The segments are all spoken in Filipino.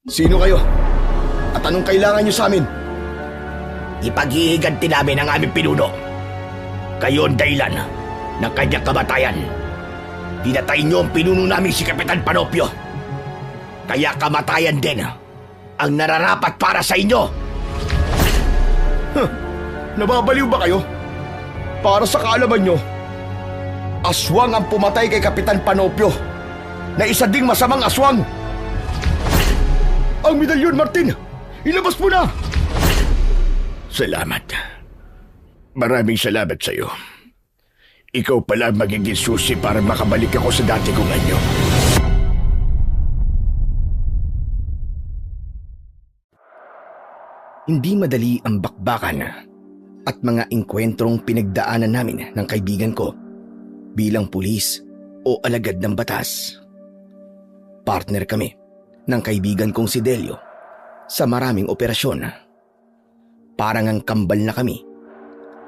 Sino kayo? At anong kailangan niyo sa amin? Ipaghihiganti namin ang aming pinuno. Kayo ang dahilan ng kanyang kamatayan. Pinatay niyo ang pinuno namin si Kapitan Panopio. Kaya kamatayan din ang nararapat para sa inyo. Nababaliw ba kayo? Para sa kaalaman nyo, aswang ang pumatay kay Kapitan Panopio na isa ding masamang aswang. Ang medalyon, Martin! Ilabas mo na! Salamat. Maraming salamat sa iyo. Ikaw pala magiging susi para makabalik ako sa dati kong anyo. Hindi madali ang bakbakan at mga engkwentrong pinagdaanan namin ng kaibigan ko bilang pulis o alagad ng batas. Partner kami ng kaibigan kong si Delio sa maraming operasyon. Parang ang kambal na kami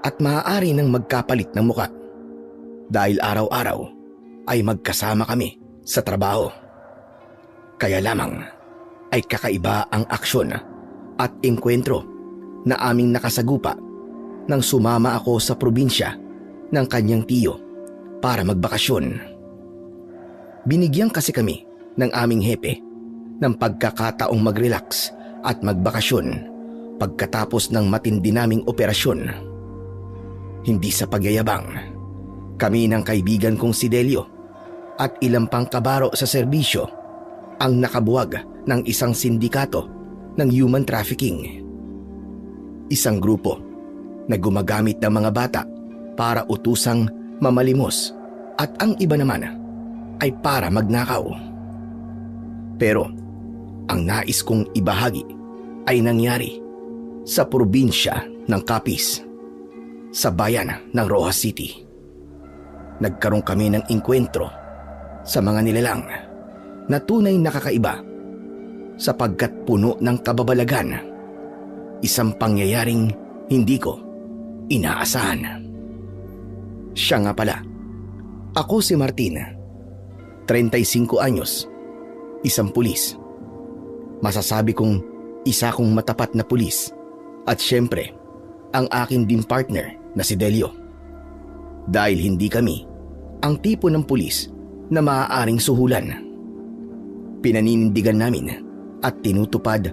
at maaari nang magkapalit ng muka dahil araw-araw ay magkasama kami sa trabaho. Kaya lamang ay kakaiba ang aksyon at engkwentro na aming nakasagupa nang sumama ako sa probinsya ng kanyang tiyo para magbakasyon. Binigyan kasi kami ng aming hepe ng pagkakataong mag-relax at magbakasyon pagkatapos ng matindi naming operasyon. Hindi sa pagyayabang, kami ng kaibigan kong si Delio at ilang pang kabaro sa serbisyo ang nakabuwag ng isang sindikato ng human trafficking. Isang grupo na gumagamit ng mga bata para utusang mamalimos at ang iba naman ay para magnakaw. Pero ang nais kong ibahagi ay nangyari sa probinsya ng Capiz, sa bayan ng Rojas City. Nagkaroon kami ng engkwentro sa mga nilalang na tunay na kakaiba sapagkat puno ng kababalagan, isang pangyayaring hindi ko inaasahan. Siya nga pala, ako si Martin, 35 anyos, isang pulis. Masasabi kong isa kong matapat na pulis at syempre ang akin din partner na si Delio. Dahil hindi kami ang tipo ng pulis na maaaring suhulan. Pinaninindigan namin at tinutupad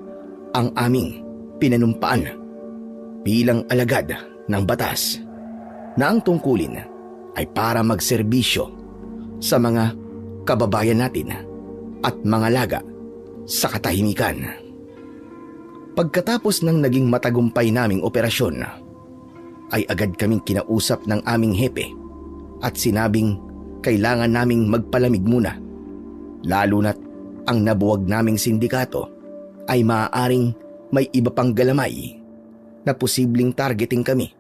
ang aming pinanumpaan bilang alagad ng batas na ang tungkulin ay para magserbisyo sa mga kababayan natin at mga laga sa katahimikan. Pagkatapos ng naging matagumpay naming operasyon, ay agad kaming kinausap ng aming hepe at sinabing kailangan naming magpalamig muna, lalo na't ang nabuwag naming sindikato ay maaaring may iba pang galamay na posibleng targeting kami.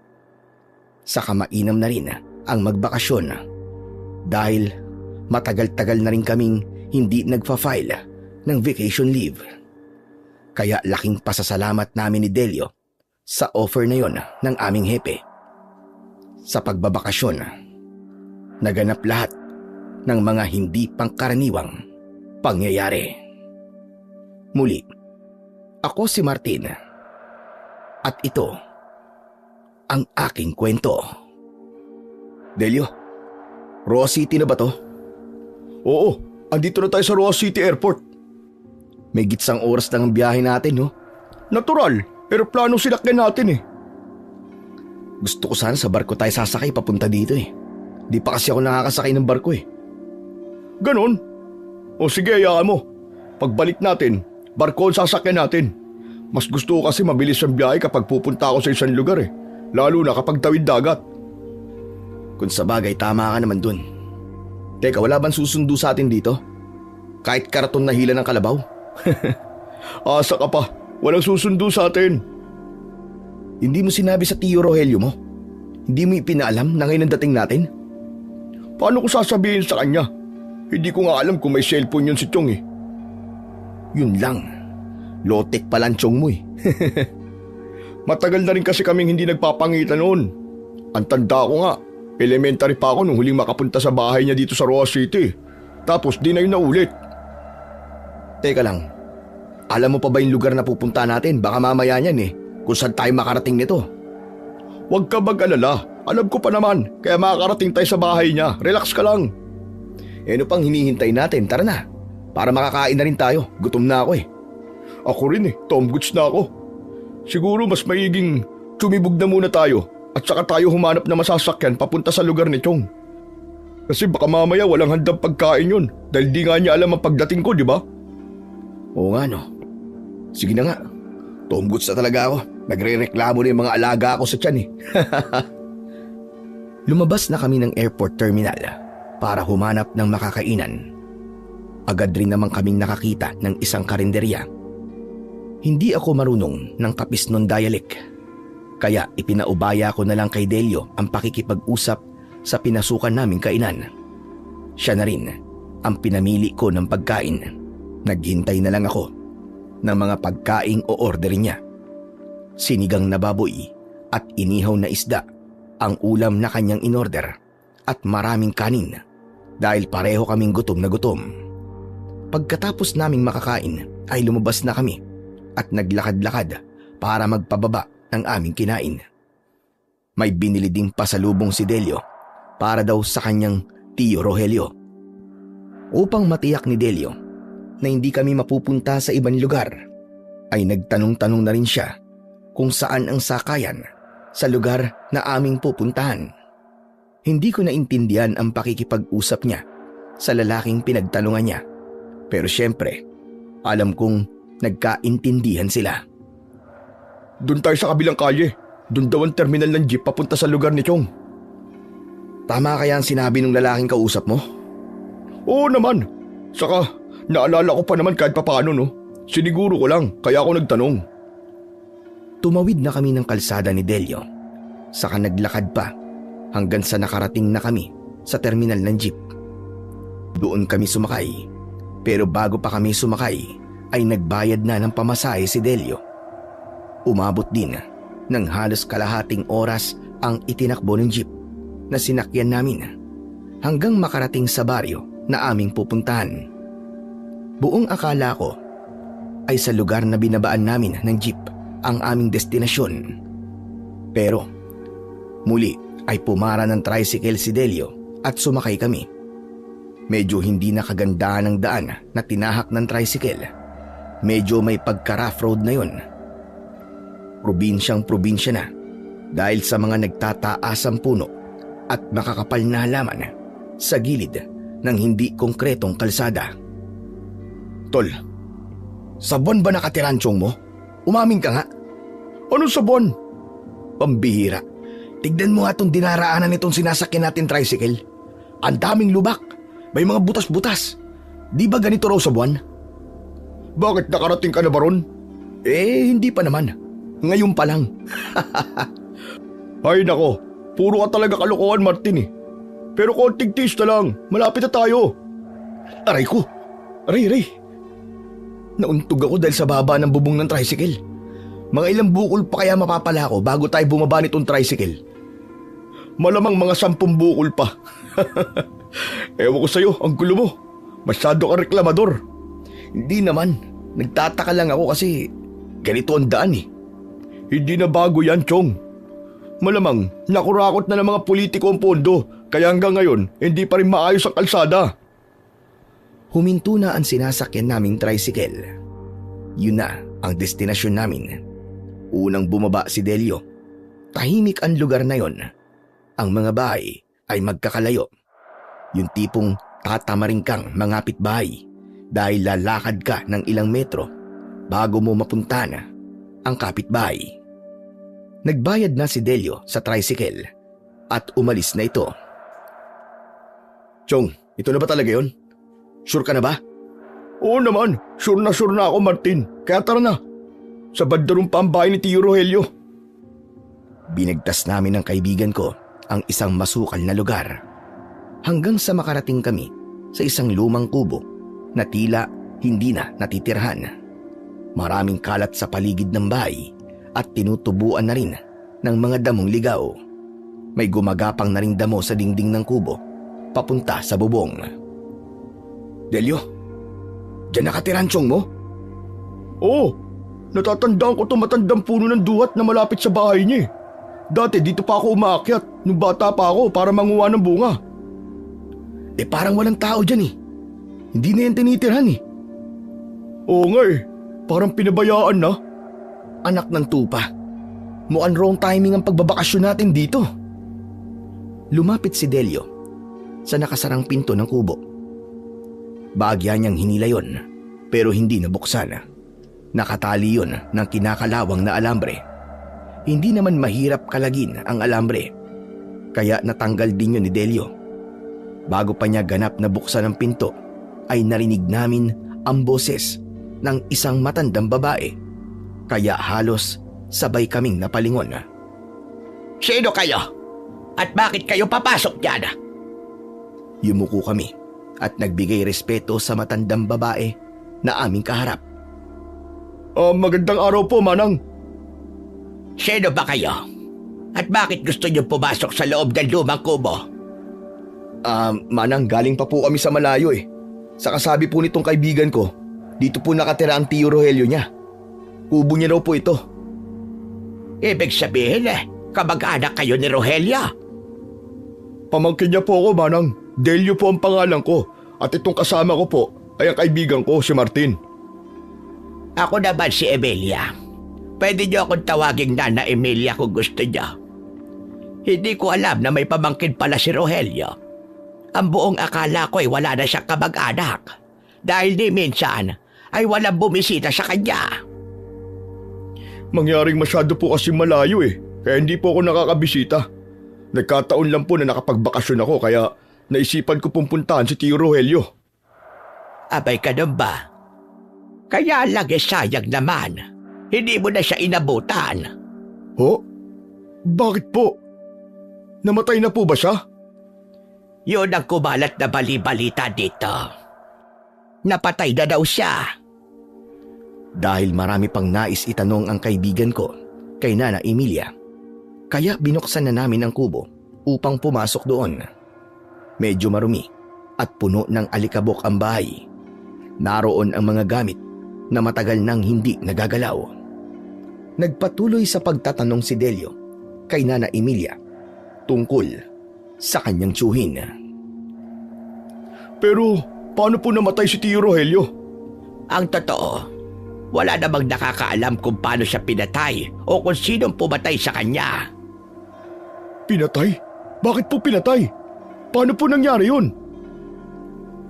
Saka mainam na rin ang magbakasyon dahil matagal-tagal na rin kaming hindi nagfa-file ng vacation leave. Kaya laking pasasalamat namin ni Delio sa offer na yon ng aming hepe. Sa pagbabakasyon, naganap lahat ng mga hindi pangkaraniwang pangyayari. Muli, ako si Martin at ito ang aking kwento. Delio, Rojas City na ba to? Oo, andito na tayo sa Rojas City Airport. May gitsang oras lang ang biyahe natin, no? Natural, eroplano sinakyan natin eh. Gusto ko sana sa barko tayo sasakay papunta dito eh. Di pa kasi ako nakakasakay ng barko eh. Ganon? O sige, hayaan mo. Pagbalik natin, barko ang sasakyan natin. Mas gusto ko kasi mabilis ang biyahe kapag pupunta ako sa isang lugar eh. Lalo na kapag tawid dagat. Kung sa bagay, tama ka naman dun. Teka, wala bang susundo sa atin dito? Kahit karaton na hila ng kalabaw? Asa ka pa, walang susundo sa atin. Hindi mo sinabi sa tiyo Rogelio mo? Hindi mo ipinaalam na ngayon ang dating natin? Paano ko sasabihin sa kanya? Hindi ko nga alam kung may cellphone yun si Chong eh. Yun lang, lotek pala ang Chong mo eh. Matagal na rin kasi kaming hindi nagpapangitan noon. Ang tanda ko nga, elementary pa ako nung huling makapunta sa bahay niya dito sa Rojas City. Tapos di na yun naulit. Teka lang, Alam mo pa ba yung lugar na pupunta natin? Baka mamaya niyan kung saan tayo makarating nito. Huwag ka mag-alala. Alam ko pa naman, kaya makakarating tayo sa bahay niya. Relax ka lang. Ano pang hinihintay natin? Tara na. Para makakain na rin tayo. Gutom na ako Ako rin Tom goods na ako. Siguro mas maiging tumibog na muna tayo at saka tayo humanap na masasakyan papunta sa lugar ni Chong. Kasi baka mamaya walang handang pagkain yun dahil di nga niya alam ang pagdating ko, di ba? Oo nga no. Sige na nga. Tom goods na talaga ako. Nagre-reklamo na yung mga alaga ako sa tiyan Lumabas na kami ng airport terminal para humanap ng makakainan. Agad rin naman kaming nakakita ng isang karinderya. Hindi ako marunong ng Kapisnon dialect, kaya ipinaubaya ko na lang kay Delio ang pakikipag-usap sa pinasukan naming kainan. Siya na rin ang pinamili ko ng pagkain. Naghintay na lang ako ng mga pagkaing o orderin niya. Sinigang na baboy at inihaw na isda ang ulam na kanyang inorder at maraming kanin dahil pareho kaming gutom na gutom. Pagkatapos naming makakain ay lumabas na kami at naglakad-lakad para magpababa ng aming kinain. May binili ding pasalubong si Delio para daw sa kanyang tiyo Rogelio. Upang matiyak ni Delio na hindi kami mapupunta sa ibang lugar, ay nagtanong-tanong na rin siya kung saan ang sakayan sa lugar na aming pupuntahan. Hindi ko naintindihan ang pakikipag-usap niya sa lalaking pinagtanungan niya. Pero syempre, alam kong nagkaintindihan sila. Doon tayo sa kabilang kalye. Doon daw ang terminal ng jeep papunta sa lugar ni Chong. Tama kaya ang sinabi ng lalaking kausap mo? Oo naman. Saka naalala ko pa naman kahit papaano Siniguro ko lang kaya ako nagtanong. Tumawid na kami ng kalsada ni Delio. Saka naglakad pa hanggang sa nakarating na kami sa terminal ng jeep. Doon kami sumakay. Pero bago pa kami sumakay ay nagbayad na ng pamasahe si Delio. Umabot din ng halos kalahating oras ang itinakbo ng jeep na sinakyan namin hanggang makarating sa baryo na aming pupuntahan. Buong akala ko ay sa lugar na binabaan namin ng jeep ang aming destinasyon. Pero muli ay pumara ng tricycle si Delio at sumakay kami. Medyo hindi nakagandahan ng daan na tinahak ng tricycle. Medyo may pagka-rough road na yun. Probinsyang probinsya na dahil sa mga nagtataasang puno at makakapal na halaman sa gilid ng hindi konkretong kalsada. Tol, sa buwan ba nakatiran Chong mo? Umamin ka nga. Anong sa buwan? Pambihira. Tignan mo nga itong dinaraanan itong sinasakyan natin tricycle. Ang daming lubak. May mga butas-butas. Di ba ganito raw sa buwan? Bakit nakarating ka na ba ron? Hindi pa naman. Ngayon pa lang. Ay nako, puro ka talaga kalokohan Martin Pero konting tiis na lang, malapit na tayo. Aray ko, aray. Nauntog ako dahil sa baba ng bubong ng tricycle. Mga ilang bukol pa kaya mapapala ako bago tayo bumaba nitong tricycle. Malamang mga 10 bukol pa. Ewan ko sa'yo, ang gulo mo. Masyado ka reklamador. Hindi naman, nagtataka lang ako kasi ganito ang daan Hindi na bago yan, Chong. Malamang nakurakot na ng mga politiko ang pondo, kaya hanggang ngayon hindi pa rin maayos ang kalsada. Huminto na ang sinasakyan naming tricycle. Yun na ang destinasyon namin. Unang bumaba si Delio. Tahimik ang lugar na yon. Ang mga bahay ay magkakalayo. Yung tipong tatamaring kang mangapit bahay dahil lalakad ka ng ilang metro bago mo mapunta na ang kapitbahay. Nagbayad na si Delio sa tricycle at umalis na ito. Chong, ito na ba talaga yon? Sure ka na ba? Oo naman, sure na ako Martin. Kaya tara na. Sa bandarong pa ang bahay ni Tio Rogelio. Binigtas namin ng kaibigan ko ang isang masukal na lugar. Hanggang sa makarating kami sa isang lumang kubo na tila hindi na natitirhan. Maraming kalat sa paligid ng bahay at tinutubuan na rin ng mga damong ligaw. May gumagapang na ring damo sa dingding ng kubo papunta sa bubong. Delio, diyan nakatiran Chong mo? Oo, natatandaan ko itong matandang puno ng duhat na malapit sa bahay niya eh. Dati dito pa ako umaakyat nung bata pa ako para manguha ng bunga. Parang walang tao dyan eh. Hindi na yan tinitirhan eh. Oo nga eh, parang pinabayaan na. Anak ng tupa, mukhang wrong timing ang pagbabakasyon natin dito. Lumapit si Delio sa nakasarang pinto ng kubo. Bahagya niyang hinila yon pero hindi nabuksan. Nakatali yon ng kinakalawang na alambre. Hindi naman mahirap kalagin ang alambre, kaya natanggal din yun ni Delio. Bago pa niya ganap na buksan ang pinto, ay narinig namin ang boses ng isang matandang babae, kaya halos sabay kaming napalingon. Sino kayo? At bakit kayo papasok dyan? Yumuko kami at nagbigay respeto sa matandang babae na aming kaharap. Magandang araw po, Manang. Sino ba kayo? At bakit gusto niyo pumasok sa loob ng lumang kubo? Manang, galing pa po kami sa malayo eh. Sa kasabi po nitong kaibigan ko, dito po nakatira ang tiyo Rogelio niya. Kubo niya raw po ito. Ibig sabihin kamag-anak kayo ni Rogelio? Pamangkin niya po ako, Manang. Delio po ang pangalan ko. At itong kasama ko po ay ang kaibigan ko, si Martin. Ako naman si Emilia. Pwede niyo akong tawaging Nana Emilia kung gusto niyo. Hindi ko alam na may pamangkin pala si Rogelio. Ang buong akala ko ay wala na siyang kamag-anak. Dahil di minsan ay walang bumisita sa kanya. Mangyaring masyado po kasi malayo eh. Kaya hindi po ako nakakabisita. Nagkataon lang po na nakapagbakasyon ako kaya naisipan ko pumuntahan si Tio Rogelio. Abay ka nun ba? Kaya lang sayang naman. Hindi mo na siya inabutan. Ho? Bakit po? Namatay na po ba siya? Yun ang kumalat na bali-balita dito. Napatay na daw siya. Dahil marami pang nais itanong ang kaibigan ko kay Nana Emilia, kaya binuksan na namin ang kubo upang pumasok doon. Medyo marumi at puno ng alikabok ang bahay. Naroon ang mga gamit na matagal nang hindi nagagalaw. Nagpatuloy sa pagtatanong si Delio kay Nana Emilia tungkol sa kanyang tiyuhin. Pero paano po namatay si Tio Rogelio? Ang totoo, wala namang nakakaalam kung paano siya pinatay o kung sinong pumatay sa kanya. Pinatay? Bakit po pinatay? Paano po nangyari yun?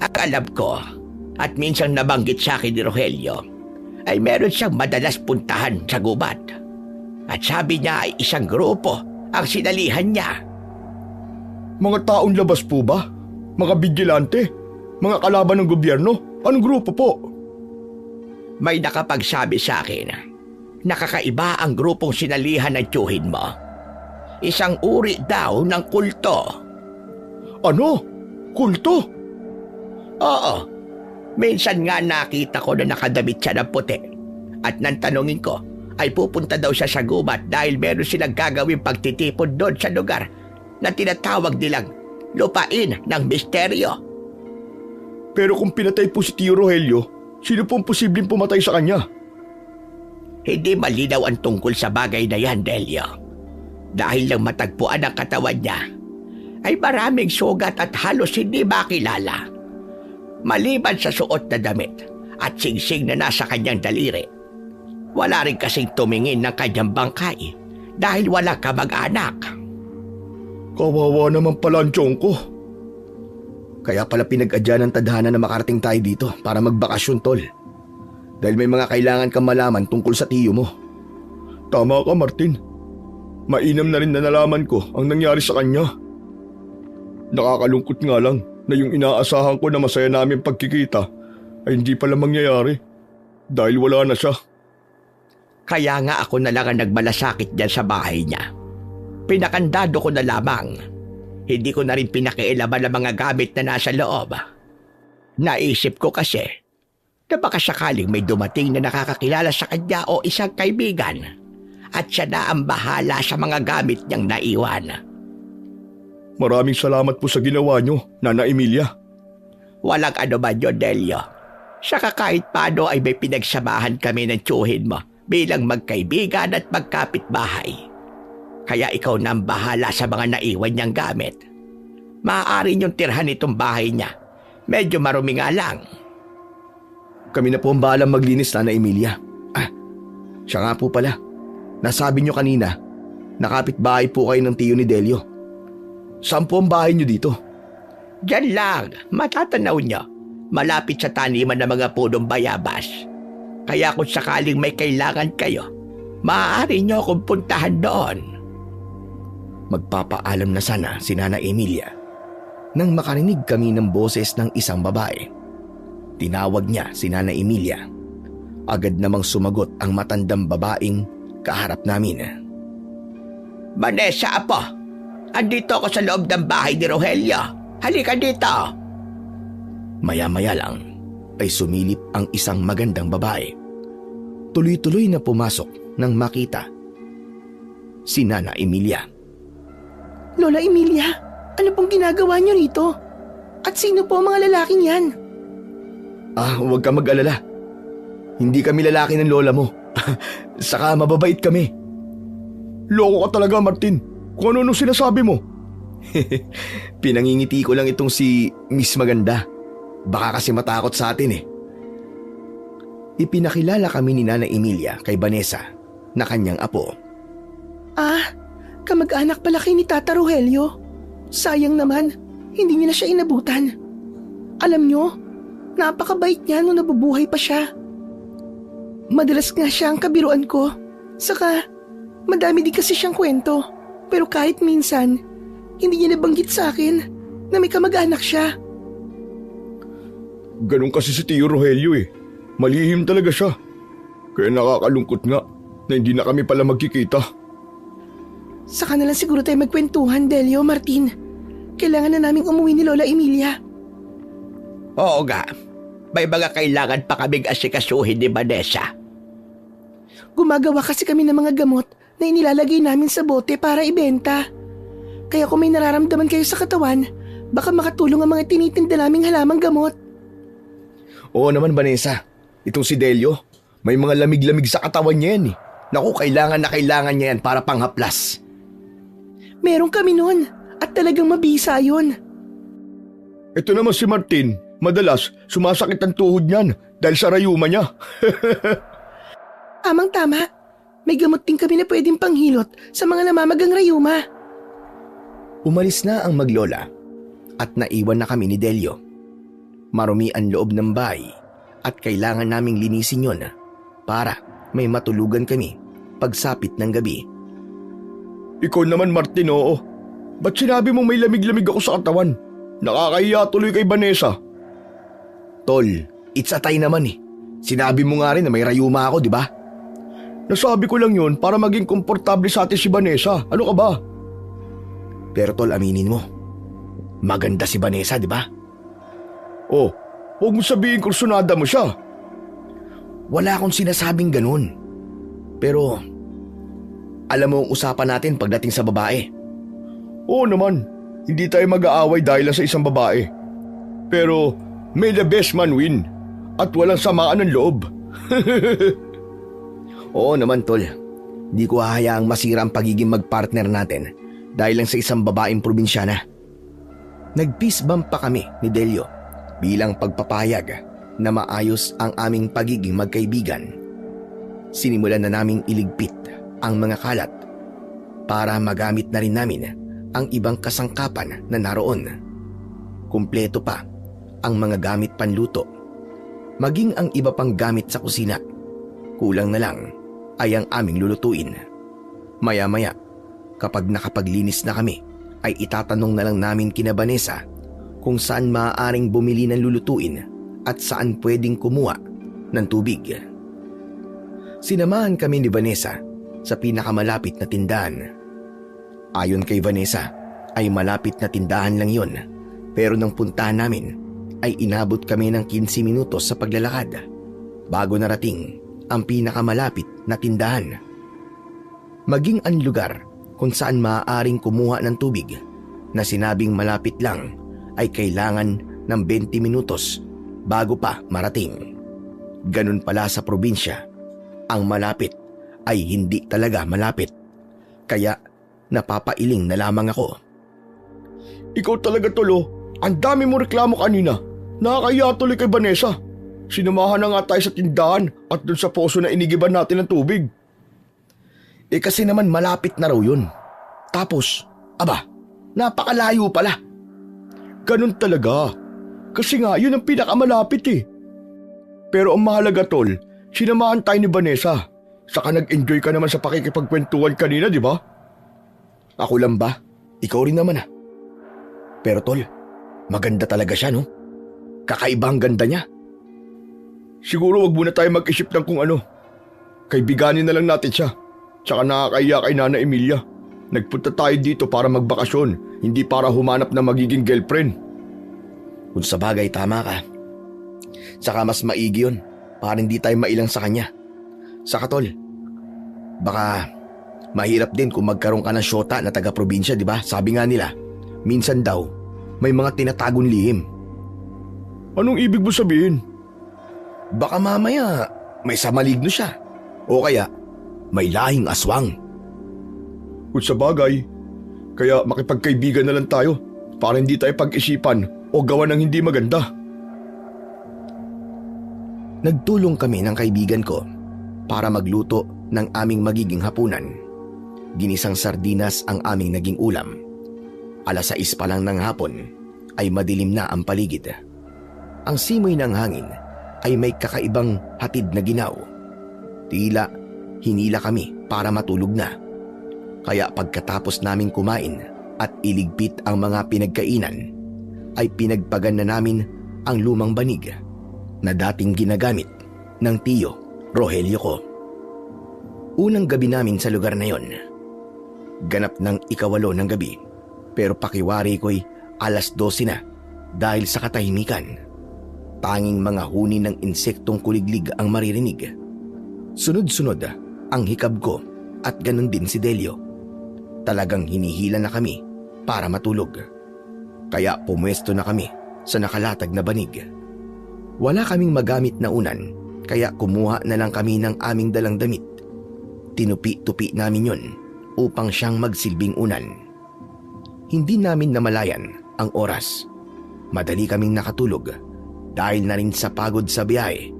Ang alam ko, at minsang nabanggit sa akin ni Rogelio, ay meron siyang madalas puntahan sa gubat. At sabi niya ay isang grupo ang sinalihan niya. Mga taong labas po ba? Mga bigilante? Mga kalaban ng gobyerno? Anong grupo po? May nakapagsabi sa akin, nakakaiba ang grupong sinalihan ng tiyuhin mo. Isang uri daw ng kulto. Ano? Kulto? Oo. Minsan nga nakita ko na nakadamit siya ng puti. At nang tanungin ko, ay pupunta daw siya sa gubat dahil meron silang gagawing pagtitipon doon sa lugar na tinatawag nilang lupain ng misteryo. Pero kung pinatay po si Tio Rogelio, sino pong posibleng pumatay sa kanya? Hindi malinaw ang tungkol sa bagay na yan, Delio. Dahil lang matagpuan ang katawan niya, ay maraming sugat at halos hindi makilala. Maliban sa suot na damit at singsing na nasa kanyang daliri, wala rin kasing tumingin ng kanyang bangkay dahil wala kamag-anak. Kawawa naman pala ang tiyong ko. Kaya pala pinag-adya ng tadhana na makarating tayo dito para magbakasyon, tol. Dahil may mga kailangan kang malaman tungkol sa tiyo mo. Tama ka, Martin. Mainam na rin na nalaman ko ang nangyari sa kanya. Nakakalungkot nga lang na yung inaasahan ko na masaya namin pagkikita ay hindi pala mangyayari dahil wala na siya. Kaya nga ako na lang ang nagmalasakit dyan sa bahay niya. Pinakandado ko na lamang. Hindi ko na rin pinakialaman ang mga gamit na nasa loob. Naisip ko kasi na baka sakaling may dumating na nakakakilala sa kanya o isang kaibigan at siya na ang bahala sa mga gamit niyang naiwan. Maraming salamat po sa ginawa niyo, Nana Emilia. Walang ano ba yun, Delio. Saka kahit paano ay may pinagsamahan kami ng tiyuhin mo bilang magkaibigan at magkapitbahay. Kaya ikaw na ang bahala sa mga naiwan niyang gamit. Maaari niyong tirhan itong bahay niya. Medyo marumi nga lang. Kami na po ang bahalang maglinis, Nana Emilia. Siya nga po pala. Nasabi niyo kanina, nakapit-bahay po kayo ng tiyo ni Delio. Saan po ang bahay niyo dito? Diyan lang, matatanaw niyo. Malapit sa taniman ng mga punong bayabas. Kaya kung sakaling may kailangan kayo, maaari niyo akong puntahan doon. Magpapaalam na sana si Nana Emilia nang makarinig kami ng boses ng isang babae. Tinawag niya si Nana Emilia. Agad namang sumagot ang matandang babaeng kaharap namin. Vanessa, apo. Andito ako sa loob ng bahay ni Rogelio. Halika dito. Maya-maya lang ay sumilip ang isang magandang babae. Tuloy-tuloy na pumasok nang makita si Nana Emilia. Lola Emilia, ano pong ginagawa niyo rito? At sino po ang mga lalaking yan? Huwag ka mag-alala. Hindi kami lalaki ng lola mo. Saka mababait kami. Loko ka talaga, Martin. Kung ano sinasabi mo. Pinangingiti ko lang itong si Miss Maganda. Baka kasi matakot sa atin eh. Ipinakilala kami ni Nana Emilia kay Vanessa na kanyang apo. Kamag-anak pala kay ni Tata Rogelio. Sayang naman, hindi niya na siya inabutan. Alam niyo, napakabait niya nung nabubuhay pa siya. Madalas nga siya ang kabiruan ko. Saka, madami din kasi siyang kwento. Pero kahit minsan, hindi niya nabanggit sa akin na may kamag-anak siya. Ganun kasi si Tio Rogelio eh. Malihim talaga siya. Kaya nakakalungkot nga na hindi na kami pala magkikita. Saka na lang siguro tayo magkwentuhan, Delio, Martin. Kailangan na naming umuwi ni Lola Emilia. Oo nga. May mga kailangan pa kaming asikasuhin ni Vanessa. Gumagawa kasi kami ng mga gamot na inilalagay namin sa bote para ibenta. Kaya kung may nararamdaman kayo sa katawan, baka makatulong ang mga tinitinda naming halamang gamot. Oo naman, Vanessa. Itong si Delio, may mga lamig-lamig sa katawan niya yan eh. Naku, kailangan na kailangan niya yan para panghaplas. Meron kami nun at talagang mabisa yun. Ito naman si Martin. Madalas, sumasakit ang tuhod niyan dahil sa rayuma niya. Amang tama, may gamot din kami na pwedeng panghilot sa mga namamagang rayuma. Umalis na ang maglola at naiwan na kami ni Delio. Marumi ang loob ng bahay at kailangan naming linisin yon para may matulugan kami pagsapit ng gabi. Ikaw naman, Martin, oo. Ba't sinabi mong may lamig-lamig ako sa katawan? Nakakahiya tuloy kay Vanessa. Tol, it's a tie naman eh. Sinabi mo nga rin na may rayuma ako, di ba? Nasabi ko lang yun para maging komportable sa atin si Vanessa. Ano ka ba? Pero tol, aminin mo. Maganda si Vanessa, di ba? Oh, huwag mo sabihin kursunada mo siya. Wala akong sinasabing ganun. Pero, alam mo ang usapan natin pagdating sa babae. Oo naman, hindi tayo mag-aaway dahil lang sa isang babae. Pero, may the best man win. At walang samaan ng loob. Oo naman, tol. Di ko hahayaang masira ang pagiging magpartner natin dahil lang sa isang babaeng probinsyana. Nag-peace bump pa kami ni Delio bilang pagpapayag na maayos ang aming pagiging magkaibigan. Sinimulan na naming iligpit ang mga kalat para magamit na rin namin ang ibang kasangkapan na naroon. Kumpleto pa ang mga gamit panluto, maging ang iba pang gamit sa kusina. Kulang na lang ay ang aming lulutuin. Maya-maya, kapag nakapaglinis na kami, ay itatanong na lang namin kina Vanessa kung saan maaaring bumili ng lulutuin at saan pwedeng kumuha ng tubig. Sinamahan kami ni Vanessa sa pinakamalapit na tindahan. Ayon kay Vanessa, ay malapit na tindahan lang yon, pero nang puntahan namin ay inabot kami ng 15 minutos sa paglalakad bago narating ang pinakamalapit na tindahan. Maging ang lugar kung saan maaaring kumuha ng tubig na sinabing malapit lang ay kailangan ng 20 minutos bago pa marating. ganun pala sa probinsya. Ang malapit ay hindi talaga malapit. Kaya napapailing na lamang ako. Ikaw talaga Tol. Ang dami mo reklamo kanina. Nakakaya tuloy kay Vanessa. Sinamahan na nga tayo sa tindahan at dun sa poso na inigiban natin ng tubig. Kasi naman malapit na raw yun. Tapos, napakalayo pala. Ganun talaga. Kasi nga yun ang pinakamalapit Pero ang mahalaga Tol, sinamahan tayo ni Vanessa. Saka nag-enjoy ka naman sa pakikipagkwentuhan kanina, di ba? Ako lang ba? Ikaw rin naman Pero Tol, maganda talaga siya no? Kakaiba ang ganda niya. Siguro wag muna tayo mag-isip ng kung ano. Kaibiganin na lang natin siya. Tsaka nakakaya kay Nana Emilia. Nagpunta tayo dito para magbakasyon, hindi para humanap na magiging girlfriend. Kung sa bagay tama ka. Saka mas maigi yun para hindi tayo mailang sa kanya. Saka Tol, baka mahirap din kung magkaroon ka ng syota na taga-probinsya, di ba? Sabi nga nila, minsan daw may mga tinatagong lihim. Anong ibig mo sabihin? Baka mamaya may samaligno siya. O kaya may lahing aswang. Kung sa bagay, kaya makipagkaibigan na lang tayo para hindi tayo pag-isipan o gawa ng hindi maganda. Nagtulong kami ng kaibigan ko para magluto ng aming magiging hapunan. Ginisang sardinas ang aming naging ulam. 6:00 pa lang ng hapon ay madilim na ang paligid. Ang simoy ng hangin ay may kakaibang hatid na ginaw. Tila hinila kami para matulog na. Kaya pagkatapos naming kumain at iligpit ang mga pinagkainan, ay pinagpagan na namin ang lumang banig na dating ginagamit ng tiyo Rogelio ko. Unang gabi namin sa lugar na yon. Ganap ng 8 ng gabi, pero pakiwari ko'y 12:00 na dahil sa katahimikan. Tanging mga huni ng insektong kuliglig ang maririnig. Sunod-sunod ang hikab ko at ganun din si Delio. Talagang hinihila na kami para matulog. Kaya pumwesto na kami sa nakalatag na banig. Wala kaming magamit na unan, kaya kumuha na lang kami ng aming dalang damit. Tinupi-tupi namin yon upang siyang magsilbing unan. Hindi namin namalayan ang oras. Madali kaming nakatulog dahil na rin sa pagod sa biyahe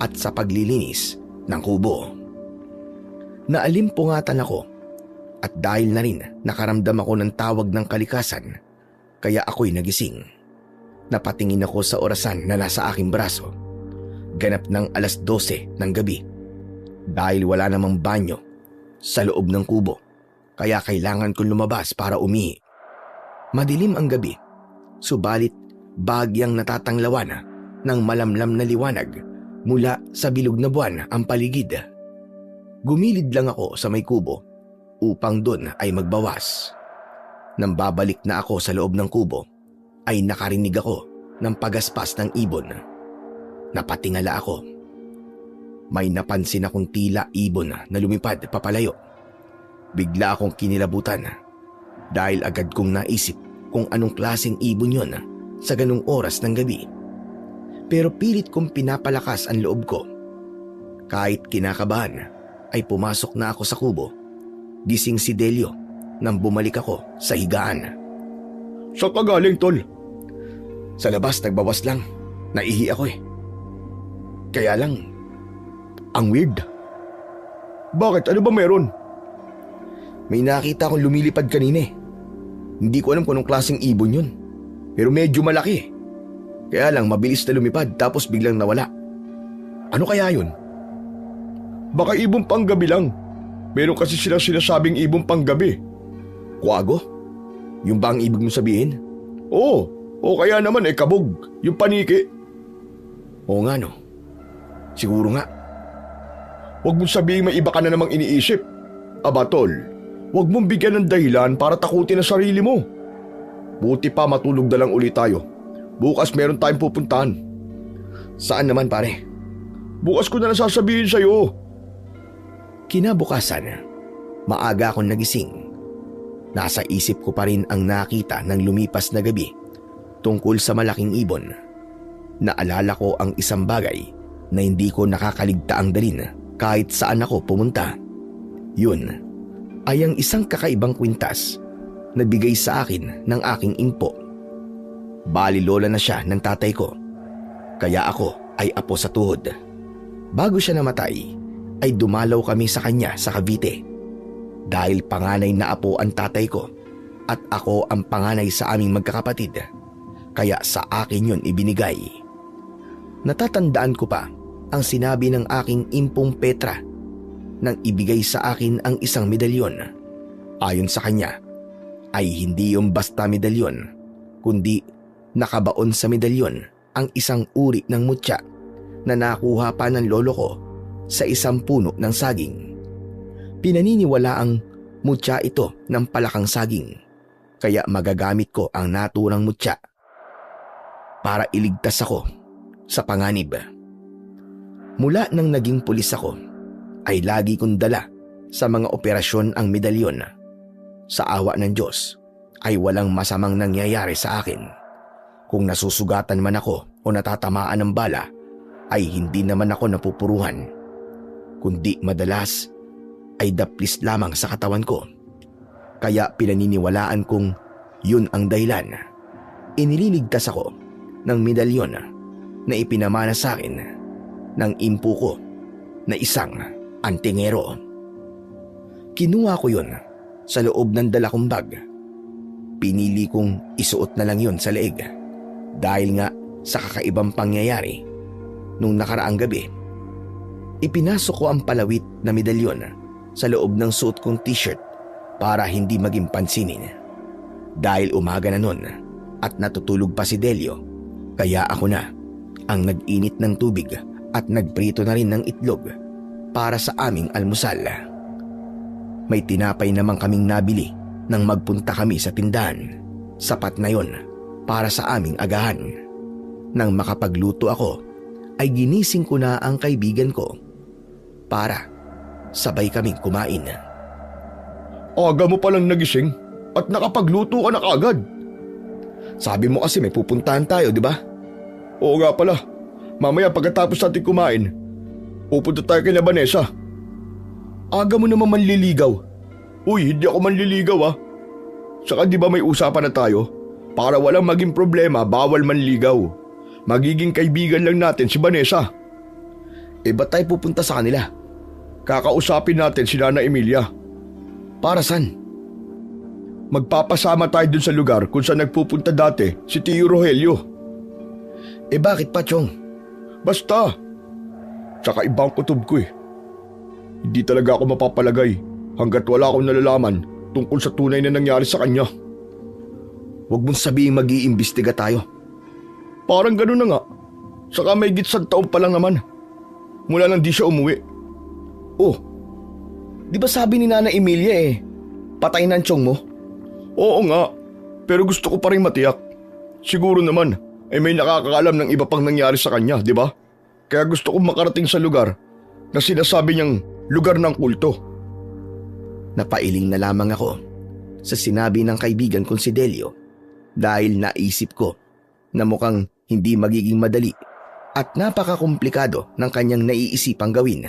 at sa paglilinis ng kubo. Naalimpungatan ako at dahil na rin nakaramdam ako ng tawag ng kalikasan, kaya ako'y nagising. Napatingin ako sa orasan na nasa aking braso. Ganap ng 12:00 ng gabi. Dahil wala namang banyo sa loob ng kubo, kaya kailangan kong lumabas para umihi. Madilim ang gabi, subalit bagyang natatanglawan ng malamlam na liwanag mula sa bilog na buwan ang paligid. Gumilid lang ako sa may kubo upang doon ay magbawas. Nang babalik na ako sa loob ng kubo, ay nakarinig ako ng pagaspas ng ibon. Napatingala ako. May napansin akong tila ibon na lumipad papalayo. Bigla akong kinilabutan dahil agad kong naisip kung anong klaseng ibon yon sa ganung oras ng gabi. Pero pilit kong pinapalakas ang loob ko. Kahit kinakabahan, ay pumasok na ako sa kubo. Gising si Delio nang bumalik ako sa higaan. Saan ka galing, Tol? Sa labas, nagbawas lang. Naihi ako Kaya lang, ang weird. Bakit? Ano ba meron? May nakita akong lumilipad kanina Hindi ko alam kung anong klaseng ibon yun. Pero medyo malaki Kaya lang mabilis na lumipad tapos biglang nawala. Ano kaya yun? Baka ibon panggabi lang. Meron kasi silang sinasabing ibon panggabi. Kwago? Yung ba ang ibig mo sabihin? Oo, o kaya naman kabog, yung paniki. Oo nga no. Siguro nga. Huwag mong sabihin may iba ka na namang iniisip. Aba Tol, huwag mong bigyan ng dahilan para takutin ang sarili mo. Buti pa matulog na lang ulit tayo. Bukas meron tayong pupuntahan. Saan naman pare? Bukas ko na lang sasabihin sa'yo. Kinabukasan, maaga akong nagising. Nasa isip ko pa rin ang nakita ng lumipas na gabi. tungkol sa malaking ibon. Naalala ko ang isang bagay na hindi ko nakakaligtaang dalin kahit saan ako pumunta. Yun ay ang isang kakaibang kwintas na bigay sa akin ng aking impo. Bali lola na siya ng tatay ko, kaya ako ay apo sa tuhod. Bago siya namatay ay dumalaw kami sa kanya sa Cavite. Dahil panganay na apo ang tatay ko at ako ang panganay sa aming magkakapatid, kaya sa akin yun ibinigay. Natatandaan ko pa ang sinabi ng aking impong Petra nang ibigay sa akin ang isang medalyon. Ayon sa kanya ay hindi yung basta medalyon, kundi nakabaon sa medalyon ang isang uri ng mutya na nakuha pa ng lolo ko sa isang puno ng saging. Pinaniniwala ang mutya ito ng palakang saging, kaya magagamit ko ang naturang mutya para iligtas ako sa panganib. Mula nang naging pulis ako, ay lagi kong dala sa mga operasyon ang medalyon. Sa awa ng Diyos ay walang masamang nangyayari sa akin. Kung nasusugatan man ako o natatamaan ng bala, ay hindi naman ako napupuruhan, kundi madalas ay daplis lamang sa katawan ko. Kaya pinaniniwalaan kong yun ang dahilan. Iniligtas ako ng medalyon na ipinamana sa akin ng impo ko na isang antingero. Kinuha ko yun sa loob ng dala kong bag. Pinili kong isuot na lang yun sa leeg dahil nga sa kakaibang pangyayari nung nakaraang gabi. Ipinasok ko ang palawit na medalyon sa loob ng suot kong t-shirt para hindi maging pansinin. Dahil umaga na nun at natutulog pa si Delio, kaya ako na ang nag-init ng tubig at nagprito na rin ng itlog para sa aming almusal. May tinapay naman kaming nabili nang magpunta kami sa tindahan. Sapat na yon para sa aming agahan. Nang makapagluto ako, ay ginising ko na ang kaibigan ko para sabay kaming kumain. Aga mo palang nagising at nakapagluto ka na kaagad. Sabi mo kasi may pupuntahan tayo, di ba? Oo nga pala, mamaya pagkatapos natin kumain, pupunta tayo kay Vanessa. Aga mo naman manliligaw. Uy, hindi ako manliligaw ah. Saka di ba may usapan na tayo? Para walang maging problema, bawal manligaw. Magiging kaibigan lang natin si Vanessa. Eh ba't tayo pupunta sa kanila? Kakausapin natin si Nana Emilia. Para saan? Magpapasama tayo dun sa lugar kung saan nagpupunta dati si Tio Rogelio. Eh bakit pa, Chong? Basta. Tsaka ibang kutob ko eh. Hindi talaga ako mapapalagay hanggat wala akong nalalaman tungkol sa tunay na nangyari sa kanya. Huwag mong sabihin mag-iimbestiga tayo. Parang gano'n na nga. Saka may gitsang taon pa lang naman. Mula nang di siya umuwi. Oh, di ba sabi ni Nana Emilia patay na ang tiyong mo? Oo nga, pero gusto ko pa rin matiyak. Siguro naman, may nakakaalam ng iba pang nangyari sa kanya, di ba? Kaya gusto kong makarating sa lugar na sinasabi niyang lugar ng kulto. Napailing na lamang ako sa sinabi ng kaibigan kong si Delio dahil naisip ko na mukhang hindi magiging madali at napakakomplikado ng kanyang naiisipang gawin.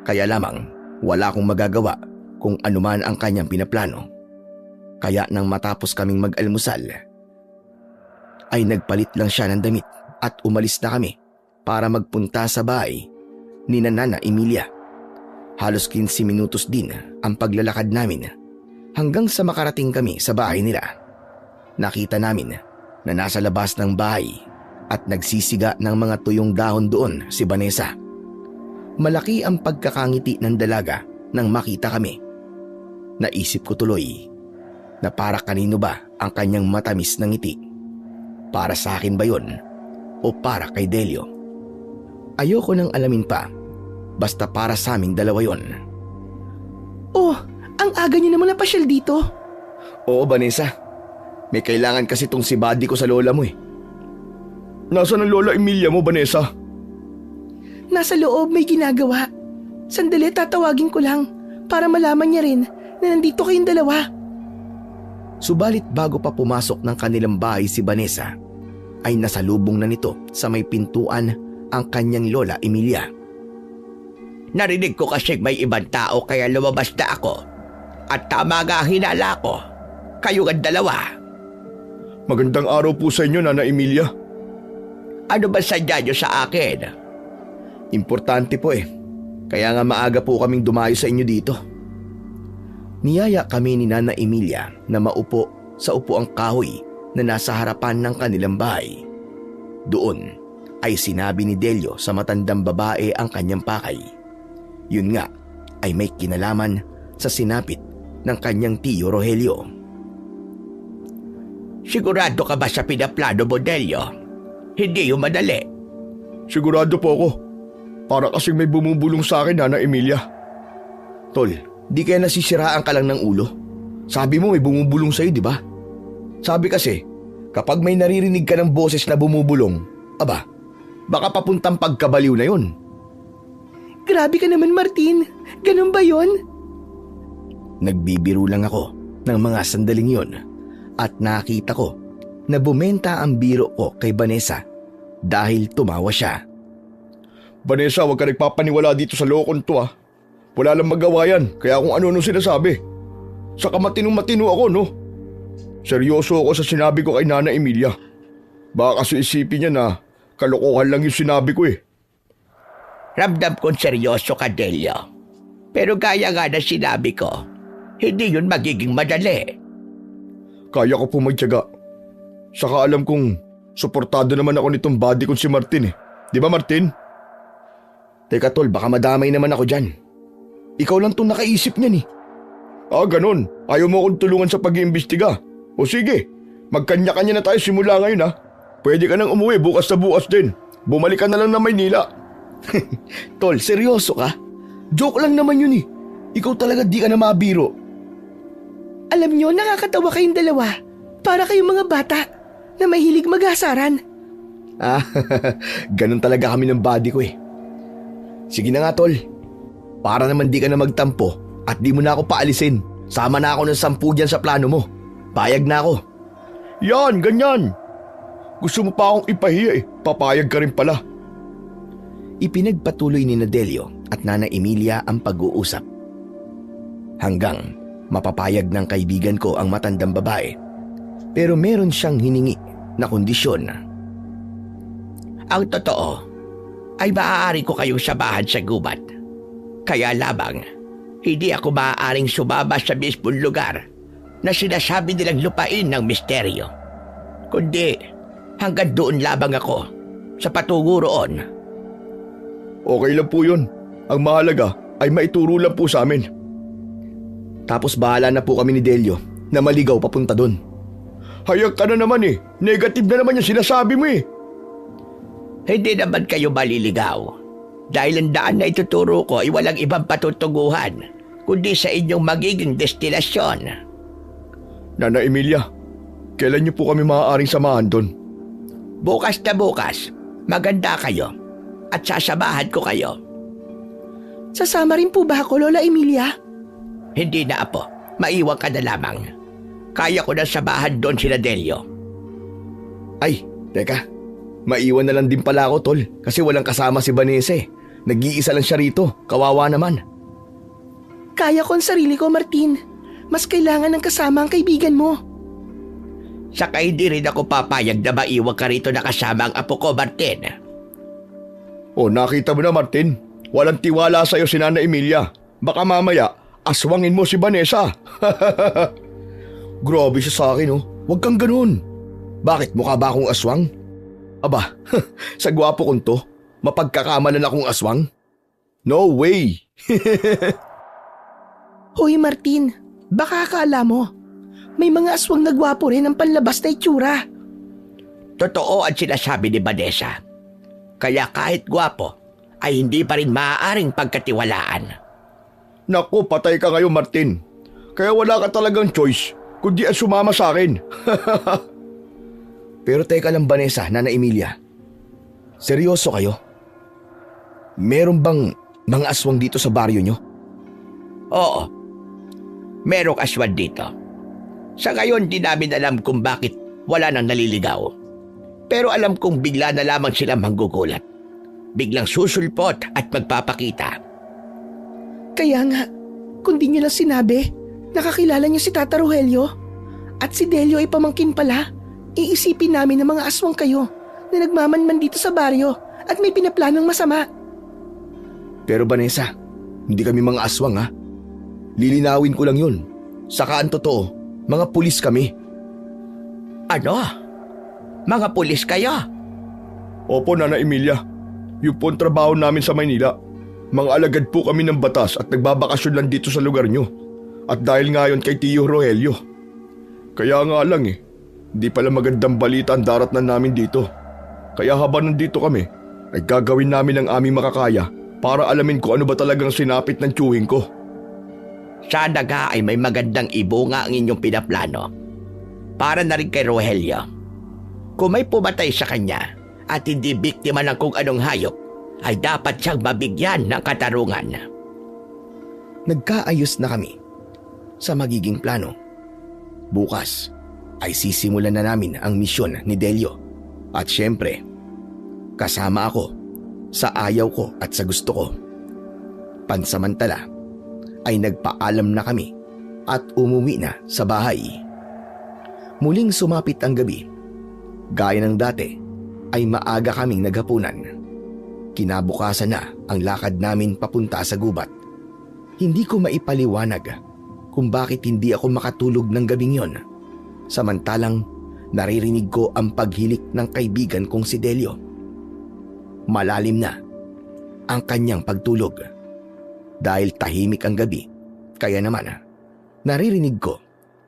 Kaya lamang wala akong magagawa kung anuman ang kanyang pinaplano. Kaya nang matapos kaming mag-almusal, ay nagpalit lang siya ng damit at umalis na kami para magpunta sa bahay ni Nana Emilia. Halos 15 minutos din ang paglalakad namin hanggang sa makarating kami sa bahay nila. Nakita namin na nasa labas ng bahay at nagsisiga ng mga tuyong dahon doon si Vanessa. Malaki ang pagkakangiti ng dalaga nang makita kami. Naisip ko tuloy na para kanino ba ang kanyang matamis na ngiti? Para sa akin ba yun o para kay Delio? Ayoko nang alamin pa, basta para sa aming dalawa yon. Oh, ang aga niyo naman napasyal dito. Oo, Vanessa. May kailangan kasi tong si buddy ko sa lola mo eh. Nasaan ang Lola Emilia mo, Vanessa? Nasa loob may ginagawa. Sandali, tatawagin ko lang para malaman niya rin na nandito kayong dalawa. Subalit bago pa pumasok ng kanilang bahay si Vanessa, ay nasalubong na nito sa may pintuan ang kanyang lola Emilia. Narinig ko kasi may ibang tao kaya lumabas na ako. At tama nga hinala ko. Kayo ang dalawa. Magandang araw po sa inyo, Nana Emilia. Ano ba sadya niyo sa akin? Importante po eh. Kaya nga maaga po kaming dumayo sa inyo dito. Niyaya kami ni Nana Emilia na maupo sa upuang kahoy na nasa harapan ng kanilang bahay. Doon ay sinabi ni Delio sa matandang babae ang kanyang pakay. Yun nga ay may kinalaman sa sinapit ng kanyang tiyo Rogelio. Sigurado ka ba sa pinaplano mo, Delio? Hindi yung madali. Sigurado po ako. Para kasing may bumubulong sa akin, Nana Emilia. Tol, di kaya nasisiraan ka lang ng ulo? Sabi mo may bumubulong sa'yo, di ba? Sabi kasi, kapag may naririnig ka ng boses na bumubulong, aba, baka papuntang pagkabaliw na yun. Grabe ka naman, Martin. Ganun ba yon? Nagbibiro lang ako ng mga sandaling yon at nakita ko na bumenta ang biro ko kay Vanessa dahil tumawa siya. Vanessa, huwag ka nagpapaniwala dito sa lokon to ah. Wala lang magawa yan, kaya kung ano sinasabi. Saka matinong-matino ako, no? Seryoso ako sa sinabi ko kay Nana Emilia. Baka kasi isipin niya na kalokohan lang yung sinabi ko eh. Ramdam kong seryoso ka, Delio. Pero gaya nga na sinabi ko, hindi yun magiging madali. Kaya ko po magtiyaga. Saka alam kong suportado naman ako nitong buddy kong si Martin eh. Di ba, Martin? Teka tol, baka madamay naman ako dyan. Ikaw lang itong nakaisip niyan eh. Ah, ganun. Ayaw mo akong tulungan sa pag-iimbestiga. O sige, magkanya-kanya na tayo simula ngayon ah. Pwede ka nang umuwi bukas na bukas din. Bumalik ka na lang na Maynila. Tol, seryoso ka? Joke lang naman yun eh. Ikaw talaga di ka na mabiro. Alam nyo, nakakatawa kayong dalawa. Para kayong mga bata na mahilig mag-asaran. Ah, ganun talaga kami ng body ko eh. Sige na nga tol. Para naman di ka na magtampo at di mo na ako paalisin. Sama na ako ng 10 dyan sa plano mo. Payag na ako. Yan, ganyan. Gusto mo pa akong ipahiya eh. Papayag ka rin pala. Ipinagpatuloy ni Delio at Nana Emilia ang pag-uusap. Hanggang mapapayag ng kaibigan ko ang matandang babae. Pero meron siyang hiningi na kondisyon. Ang totoo ay maaari ko kayong sabahan sa gubat. Kaya lamang, hindi ako maaaring sumama sa mismong lugar na sinasabi nilang lupain ng misteryo. Kundi hanggang doon lamang ako sa patungo roon. Okay lang po yun. Ang mahalaga ay maituro lang po sa amin. Tapos bahala na po kami ni Delio na maligaw papunta doon. Hayag ka na naman eh. Negative na naman yung sinasabi mo eh. Hindi naman kayo maliligaw. Dahil ang daan na ituturo ko ay walang ibang patutunguhan, kundi sa inyong magiging destinasyon. Nana Emilia, kailan niyo po kami maaaring samahan doon? Bukas na bukas, maganda kayo at sasamahan ko kayo. Sasama rin po ba ako, Lola Emilia? Hindi na apo, maiwan ka na lamang. Kaya ko na samahan doon sila Delio. Ay, teka. Maiwan na lang din pala ako tol kasi walang kasama si Vanessa eh. Nag-iisa lang siya rito, kawawa naman. Kaya ko ang sarili ko, Martin. Mas kailangan ng kasama ang kaibigan mo. Saka hindi rin ako papayag na maiwan ka rito na kasama ang apo ko, Martin. Oh, nakita mo na Martin. Walang tiwala sa'yo si Nana Emilia. Baka mamaya, aswangin mo si Vanessa. Grabe siya sa akin oh. Huwag kang ganun. Bakit mukha ba akong aswang? Aba, sa gwapo kong to, mapagkakamalan akong aswang? No way! Hoy Martin, baka akala mo, may mga aswang na gwapo rin ang panlabas na itsura. Totoo ang sinasabi ni Vanessa. Kaya kahit gwapo, ay hindi pa rin maaaring pagkatiwalaan. Naku, patay ka ngayon Martin. Kaya wala ka talagang choice, kundi ang sumama sa akin. Pero teka lang Vanessa, Nana Emilia. Seryoso kayo? Meron bang mga aswang dito sa baryo nyo? Oo, merong aswang dito. Sa ngayon di namin alam kung bakit wala nang naliligaw. Pero alam kong bigla na lamang sila manggugulat. biglang susulpot at magpapakita. Kaya nga, kung di niyo lang sinabi, nakakilala niyo si Tata Rogelio at si Delio ay pamangkin pala, iisipin namin ng mga aswang kayo na nagmamanman dito sa baryo at may pinaplanong masama. Pero Vanessa, hindi kami mga aswang ha. Lilinawin ko lang yun. Saka ang totoo, mga pulis kami. Ano? Mga pulis kayo? Opo, Nana Emilia. Yung po ang trabaho namin sa Maynila. Mga alagad po kami ng batas at nagbabakasyon lang dito sa lugar nyo. At dahil ngayon kay Tio Rogelio. Kaya nga lang hindi pala magandang balita ang darat na namin dito. Kaya habang nandito kami, ay gagawin namin ang aming makakaya para alamin ko ano ba talagang sinapit ng tiyuhin ko. Sana nga ay may magandang ibunga ang inyong pinaplano. Para na rin kay Rogelio. Kung may pumatay sa kanya at hindi biktima ng kung anong hayop, ay dapat siyang mabigyan ng katarungan. Nagkaayos na kami sa magiging plano. Bukas ay sisimulan na namin ang misyon ni Delio. At syempre, kasama ako sa ayaw ko at sa gusto ko. Pansamantala ay nagpaalam na kami at umuwi na sa bahay. Muling sumapit ang gabi. Gaya ng dati ay maaga kaming naghapunan. Kinabukasan na ang lakad namin papunta sa gubat. Hindi ko maipaliwanag kung bakit hindi ako makatulog ng gabing yon. Samantalang naririnig ko ang paghilik ng kaibigan kong si Delio. Malalim na ang kanyang pagtulog. Dahil tahimik ang gabi, kaya naman naririnig ko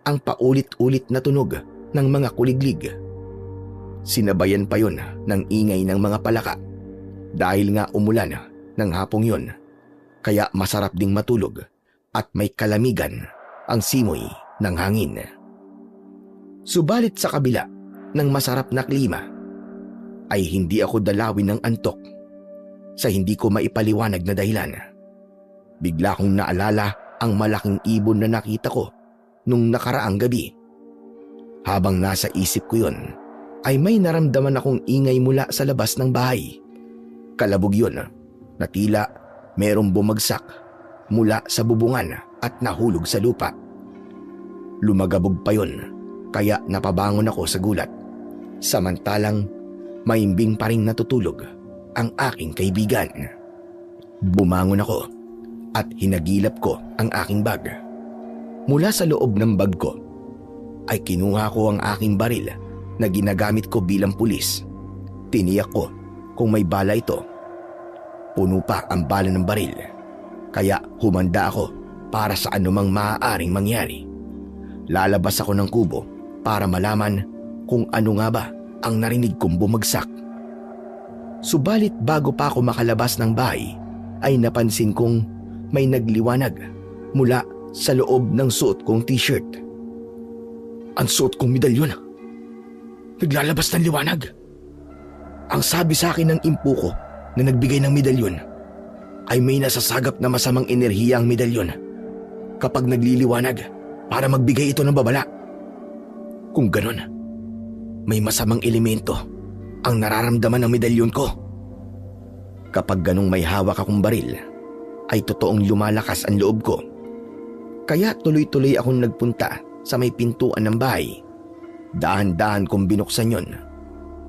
ang paulit-ulit na tunog ng mga kuliglig. Sinabayan pa yon ng ingay ng mga palaka dahil nga umulan ng hapong yon, kaya masarap ding matulog at may kalamigan ang simoy ng hangin. Subalit sa kabila ng masarap na klima ay hindi ako dalawin ng antok sa hindi ko maipaliwanag na dahilan. Bigla kong naalala ang malaking ibon na nakita ko nung nakaraang gabi. Habang nasa isip ko yon, ay may naramdaman akong ingay mula sa labas ng bahay. Kalabog yon na tila merong bumagsak mula sa bubungan at nahulog sa lupa. Lumagabog pa yon, kaya napabangon ako sa gulat. Samantalang maimbing pa rin natutulog ang aking kaibigan. Bumangon ako at hinagilap ko ang aking bag. Mula sa loob ng bag ko ay kinuha ko ang aking baril na ginagamit ko bilang pulis. Tiniyak ko kung may bala ito. Puno pa ang bala ng baril, kaya humanda ako para sa anumang maaaring mangyari. Lalabas ako ng kubo para malaman kung ano nga ba ang narinig kong bumagsak. Subalit bago pa ako makalabas ng bahay ay napansin kong may nagliwanag mula sa loob ng suot kong t-shirt. Ang suot kong medalyon. Naglalabas ng liwanag. Ang sabi sa akin ng impo ko na nagbigay ng medalyon ay may nasasagap na masamang enerhiya ang medalyon kapag nagliliwanag para magbigay ito ng babala. Kung ganon, may masamang elemento ang nararamdaman ng medalyon ko. Kapag ganong may hawak akong baril, ay totoong lumalakas ang loob ko. Kaya tuloy-tuloy akong nagpunta sa may pintuan ng bahay. Dahan-dahan kong binuksan yon.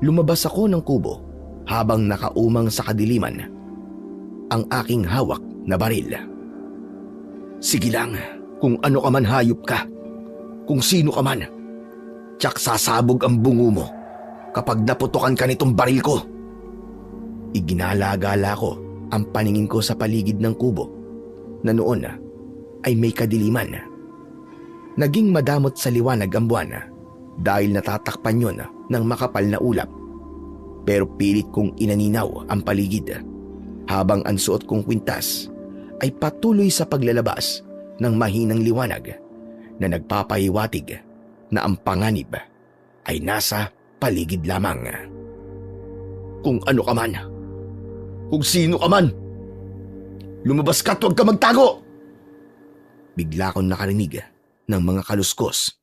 Lumabas ako ng kubo habang nakaumang sa kadiliman ang aking hawak na baril. Sige lang, kung ano ka man hayop ka, kung sino ka man, tiyak sasabog ang bungo mo kapag naputukan ka nitong baril ko. Iginala-gala ko ang paningin ko sa paligid ng kubo na noon ay may kadiliman. Naging madamot sa liwanag ang buwan dahil natatakpan yon ng makapal na ulap. Pero pilit kong inaninaw ang paligid habang ang suot kong kwintas ay patuloy sa paglalabas ng mahinang liwanag na nagpapahiwatig na ang panganib ay nasa paligid lamang. Kung ano ka man, kung sino ka man, lumabas ka at huwag ka magtago! Bigla akong nakarinig ng mga kaluskos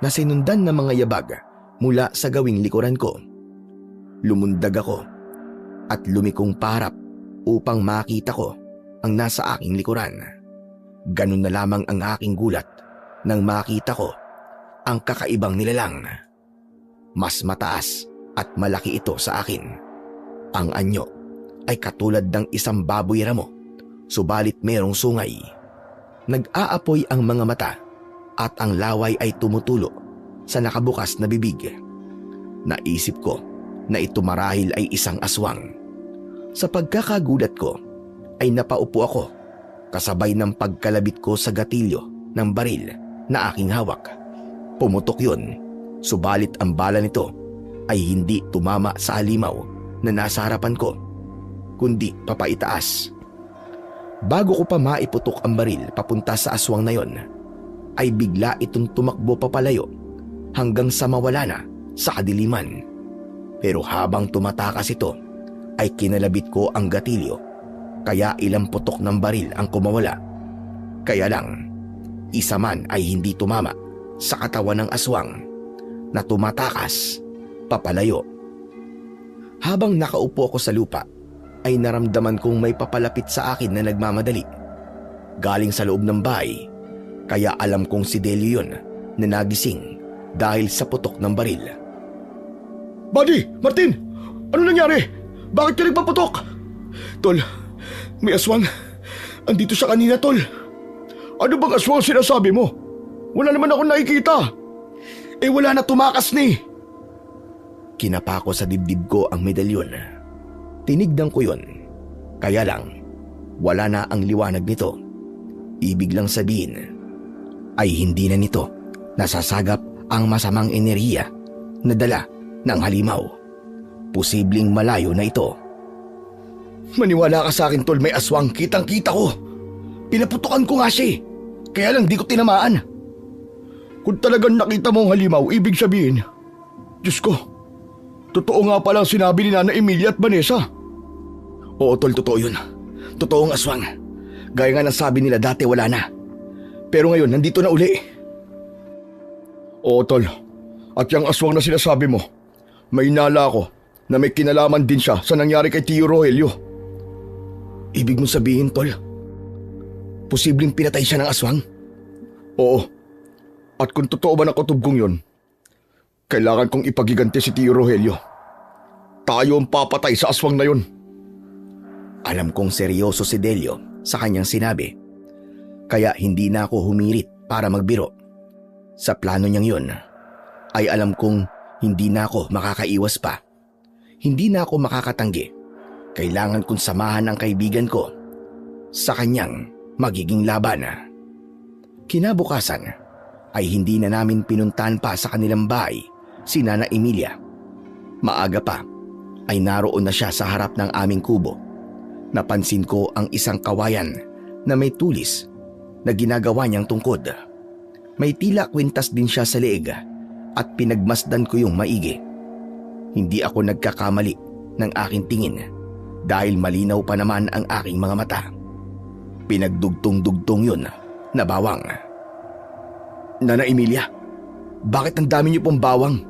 na sinundan ng mga yabag mula sa gawing likuran ko. Lumundag ako at lumikong paharap upang makita ko ang nasa aking likuran. Ganun na lamang ang aking gulat nang makita ko ang kakaibang nilalang. Mas mataas at malaki ito sa akin. Ang anyo ay katulad ng isang baboy ramo, subalit merong sungay. Nag-aapoy ang mga mata at ang laway ay tumutulo sa nakabukas na bibig. Naisip ko na ito marahil ay isang aswang. Sa pagkakagulat ko ay napaupo ako kasabay ng pagkalabit ko sa gatilyo ng baril na aking hawak. Pumutok yun, subalit ang bala nito ay hindi tumama sa halimaw na nasa harapan ko, kundi papaitaas. Bago ko pa maiputok ang baril papunta sa aswang na yon, ay bigla itong tumakbo papalayo hanggang sa mawala na sa kadiliman. Pero habang tumatakas ito, ay kinalabit ko ang gatilyo, kaya ilang putok ng baril ang kumawala. Kaya lang, isa man ay hindi tumama sa katawan ng aswang na tumatakas papalayo. Habang nakaupo ako sa lupa, ay naramdaman kong may papalapit sa akin na nagmamadali. Galing sa loob ng bahay, kaya alam kong si Delio yun na nagising dahil sa putok ng baril. Buddy! Martin! Ano nangyari? Bakit ka nagpaputok? Tol, may aswang. Andito siya kanina, tol. Ano bang aswang sinasabi mo? Wala naman akong nakikita. Wala na, tumakas ni. Kinapa ko sa dibdib ko ang medalyon. Tinignan ko yun. Kaya lang, wala na ang liwanag nito. Ibig lang sabihin, ay hindi na nito nasasagap ang masamang enerhiya na dala ng halimaw. Posibleng malayo na ito. Maniwala ka sa akin, tol, may aswang. Kitang-kita ko. Pinaputokan ko nga siya. Kaya lang di ko tinamaan. Kung talagang nakita mo ang halimaw, ibig sabihin, Diyos ko, totoo nga palang sinabi ni Nana Emilia at Vanessa. Oo, tol, totoo yun. Totoong aswang. Gaya nga ng sabi nila dati wala na. Pero ngayon, nandito na uli. Oo, tol. At yung aswang na sinasabi mo, may nala ako na may kinalaman din siya sa nangyari kay Tio Rogelio. Ibig mong sabihin, tol, posibleng pinatay siya ng aswang? Oo. At kung totoo ba ng kutubgong yun, kailangan kong ipagiganti si Tio Rogelio. Tayo ang papatay sa aswang na yun. Alam kong seryoso si Delio sa kanyang sinabi, kaya hindi na ako humirit para magbiro. Sa plano niyang yun, ay alam kong hindi na ako makakaiwas pa. Hindi na ako makakatanggi. Kailangan kong samahan ang kaibigan ko sa kanyang magiging laban. Kinabukasan ay hindi na namin pinuntahan pa sa kanilang bahay si Nana Emilia. Maaga pa ay naroon na siya sa harap ng aming kubo. Napansin ko ang isang kawayan na may tulis na ginagawa niyang tungkod. May tila kwintas din siya sa leeg at pinagmasdan ko yung maigi. Hindi ako nagkakamali ng aking tingin dahil malinaw pa naman ang aking mga mata. Pinagdugtong-dugtong yun na bawang. Nana Emilia, bakit ang dami niyo pong bawang?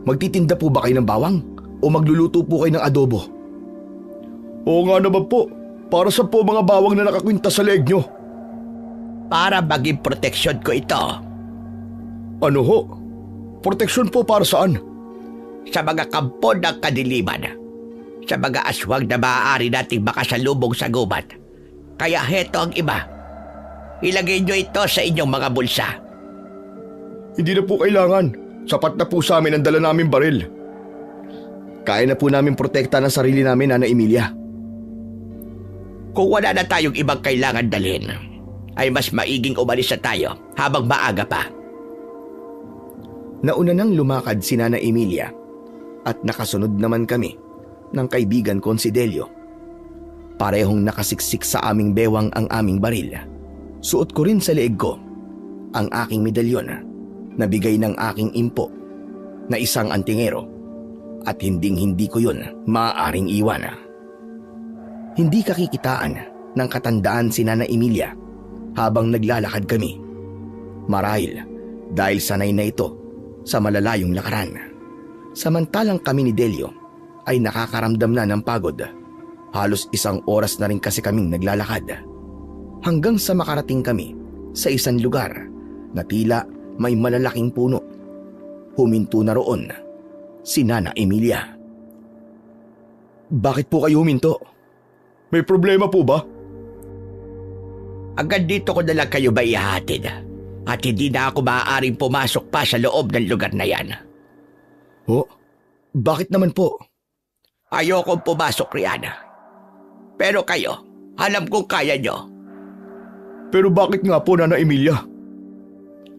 Magtitinda po ba kayo ng bawang o magluluto po kayo ng adobo? Oo nga naman po. Para sa po mga bawang na nakakwinta sa leeg nyo. Para maging proteksyon ko ito. Ano ho? Proteksyon po para saan? Sa mga kampo ng kadiliman. Sa mga aswang na maaari nating makasalubong sa gubat. Kaya heto ang iba. Ilagay nyo ito sa inyong mga bulsa. Hindi na po kailangan. Sapat na po sa amin ang dala namin baril. Kaya na po namin protekta ng sarili namin, Nana Emilia. Kung wala na tayong ibang kailangan dalhin, ay mas maiging umalis na tayo habang maaga pa. Nauna nang lumakad si Nana Emilia at nakasunod naman kami ng kaibigan kong si Delio. Parehong nakasiksik sa aming bewang ang aming baril. Suot ko rin sa leeg ko ang aking medalyon na bigay ng aking impo na isang antingero at hinding-hindi ko yun maaaring iwan. Hindi kakikitaan ng katandaan si Nana Emilia habang naglalakad kami. Marahil dahil sanay na ito sa malalayong lakaran. Samantalang kami ni Delio ay nakakaramdam na ng pagod Halos 1 oras na rin kasi kaming naglalakad. Hanggang sa makarating kami sa isang lugar na tila may malalaking puno. Huminto na roon si Nana Emilia. Bakit po kayo huminto? May problema po ba? Agad dito ko na lang kayo ba ihahatid? At hindi na ako maaaring pumasok pa sa loob ng lugar na yan. Oh, bakit naman po? Ayokong pumasok riyan. Pero kayo, alam kong kaya nyo. Pero bakit nga po, Nana Emilia?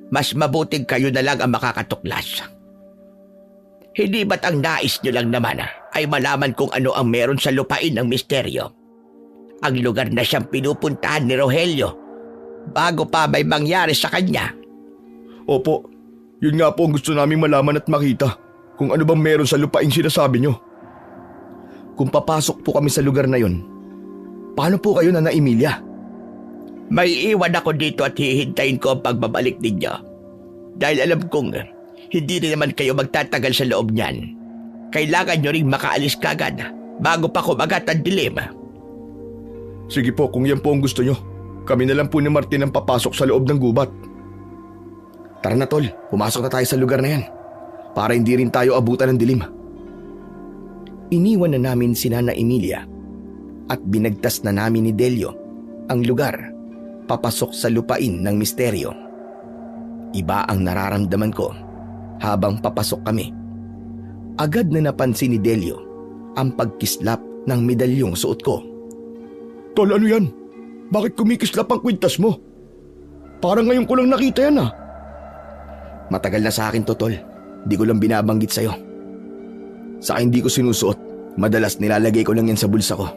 Mas mabuting kayo na lang ang makakatuklas. Hindi ba't ang nais nyo lang naman ay malaman kung ano ang meron sa lupain ng misteryo? Ang lugar na siyang pinupuntahan ni Rogelio bago pa may mangyari sa kanya. Opo, yun nga po ang gusto naming malaman at makita. Kung ano bang meron sa lupain sinasabi nyo. Kung papasok po kami sa lugar na yon, paano po kayo, Nana Emilia? May iwan ako dito at hihintayin ko ang pagbabalik ninyo. Dahil alam kong hindi rin naman kayo magtatagal sa loob niyan. Kailangan nyo ring makaalis kagad bago pa kumagat ang dilim. Sige po, kung yan po ang gusto nyo. Kami na lang po ni Martin ang papasok sa loob ng gubat. Tara na tol, pumasok na tayo sa lugar na yan para hindi rin tayo abutan ng dilim. Iniwan na namin si Nana Emilia at binagtas na namin ni Delio ang lugar papasok sa lupain ng misteryo. Iba ang nararamdaman ko habang papasok kami. Agad na napansin ni Delio ang pagkislap ng medalyong suot ko. Tol, ano yan? Bakit kumikislap ang kwintas mo? Parang ngayon ko lang nakita yan ah. Matagal na sa akin to, tol. Di ko lang binabanggit sa'yo. Sa akin di ko sinusuot. Madalas nilalagay ko lang yan sa bulsa ko.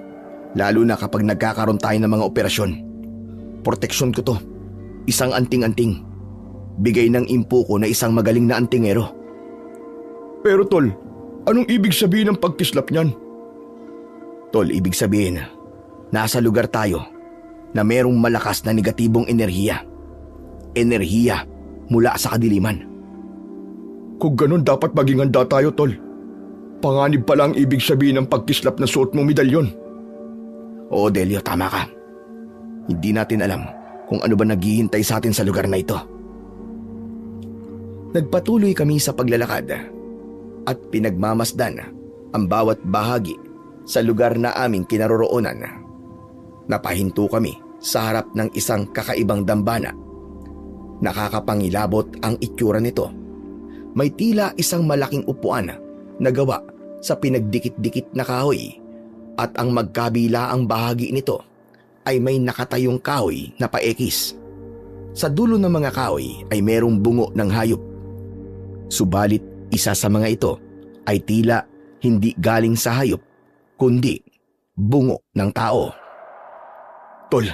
Lalo na kapag nagkakaroon tayo ng mga operasyon. Proteksyon ko to. Isang anting-anting. Bigay ng impo ko na isang magaling na antingero. Pero tol, anong ibig sabihin ng pagkislap niyan? Tol, ibig sabihin, nasa lugar tayo na merong malakas na negatibong enerhiya. Enerhiya mula sa kadiliman. Kung ganun, dapat maging handa tayo, tol. Panganib pala ang ibig sabihin ng pagkislap na suot mong medalyon. Oo, Delio, tama ka. Hindi natin alam kung ano ba naghihintay sa atin sa lugar na ito. Nagpatuloy kami sa paglalakad at pinagmamasdan ang bawat bahagi sa lugar na aming kinaroroonan. Napahinto kami sa harap ng isang kakaibang dambana. Nakakapangilabot ang itsura nito. May tila isang malaking upuan na gawa sa pinagdikit-dikit na kahoy at ang magkabilaang bahagi nito ay may nakatayong kahoy na paekis. Sa dulo ng mga kahoy ay merong bungo ng hayop. Subalit isa sa mga ito ay tila hindi galing sa hayop kundi bungo ng tao. Tol,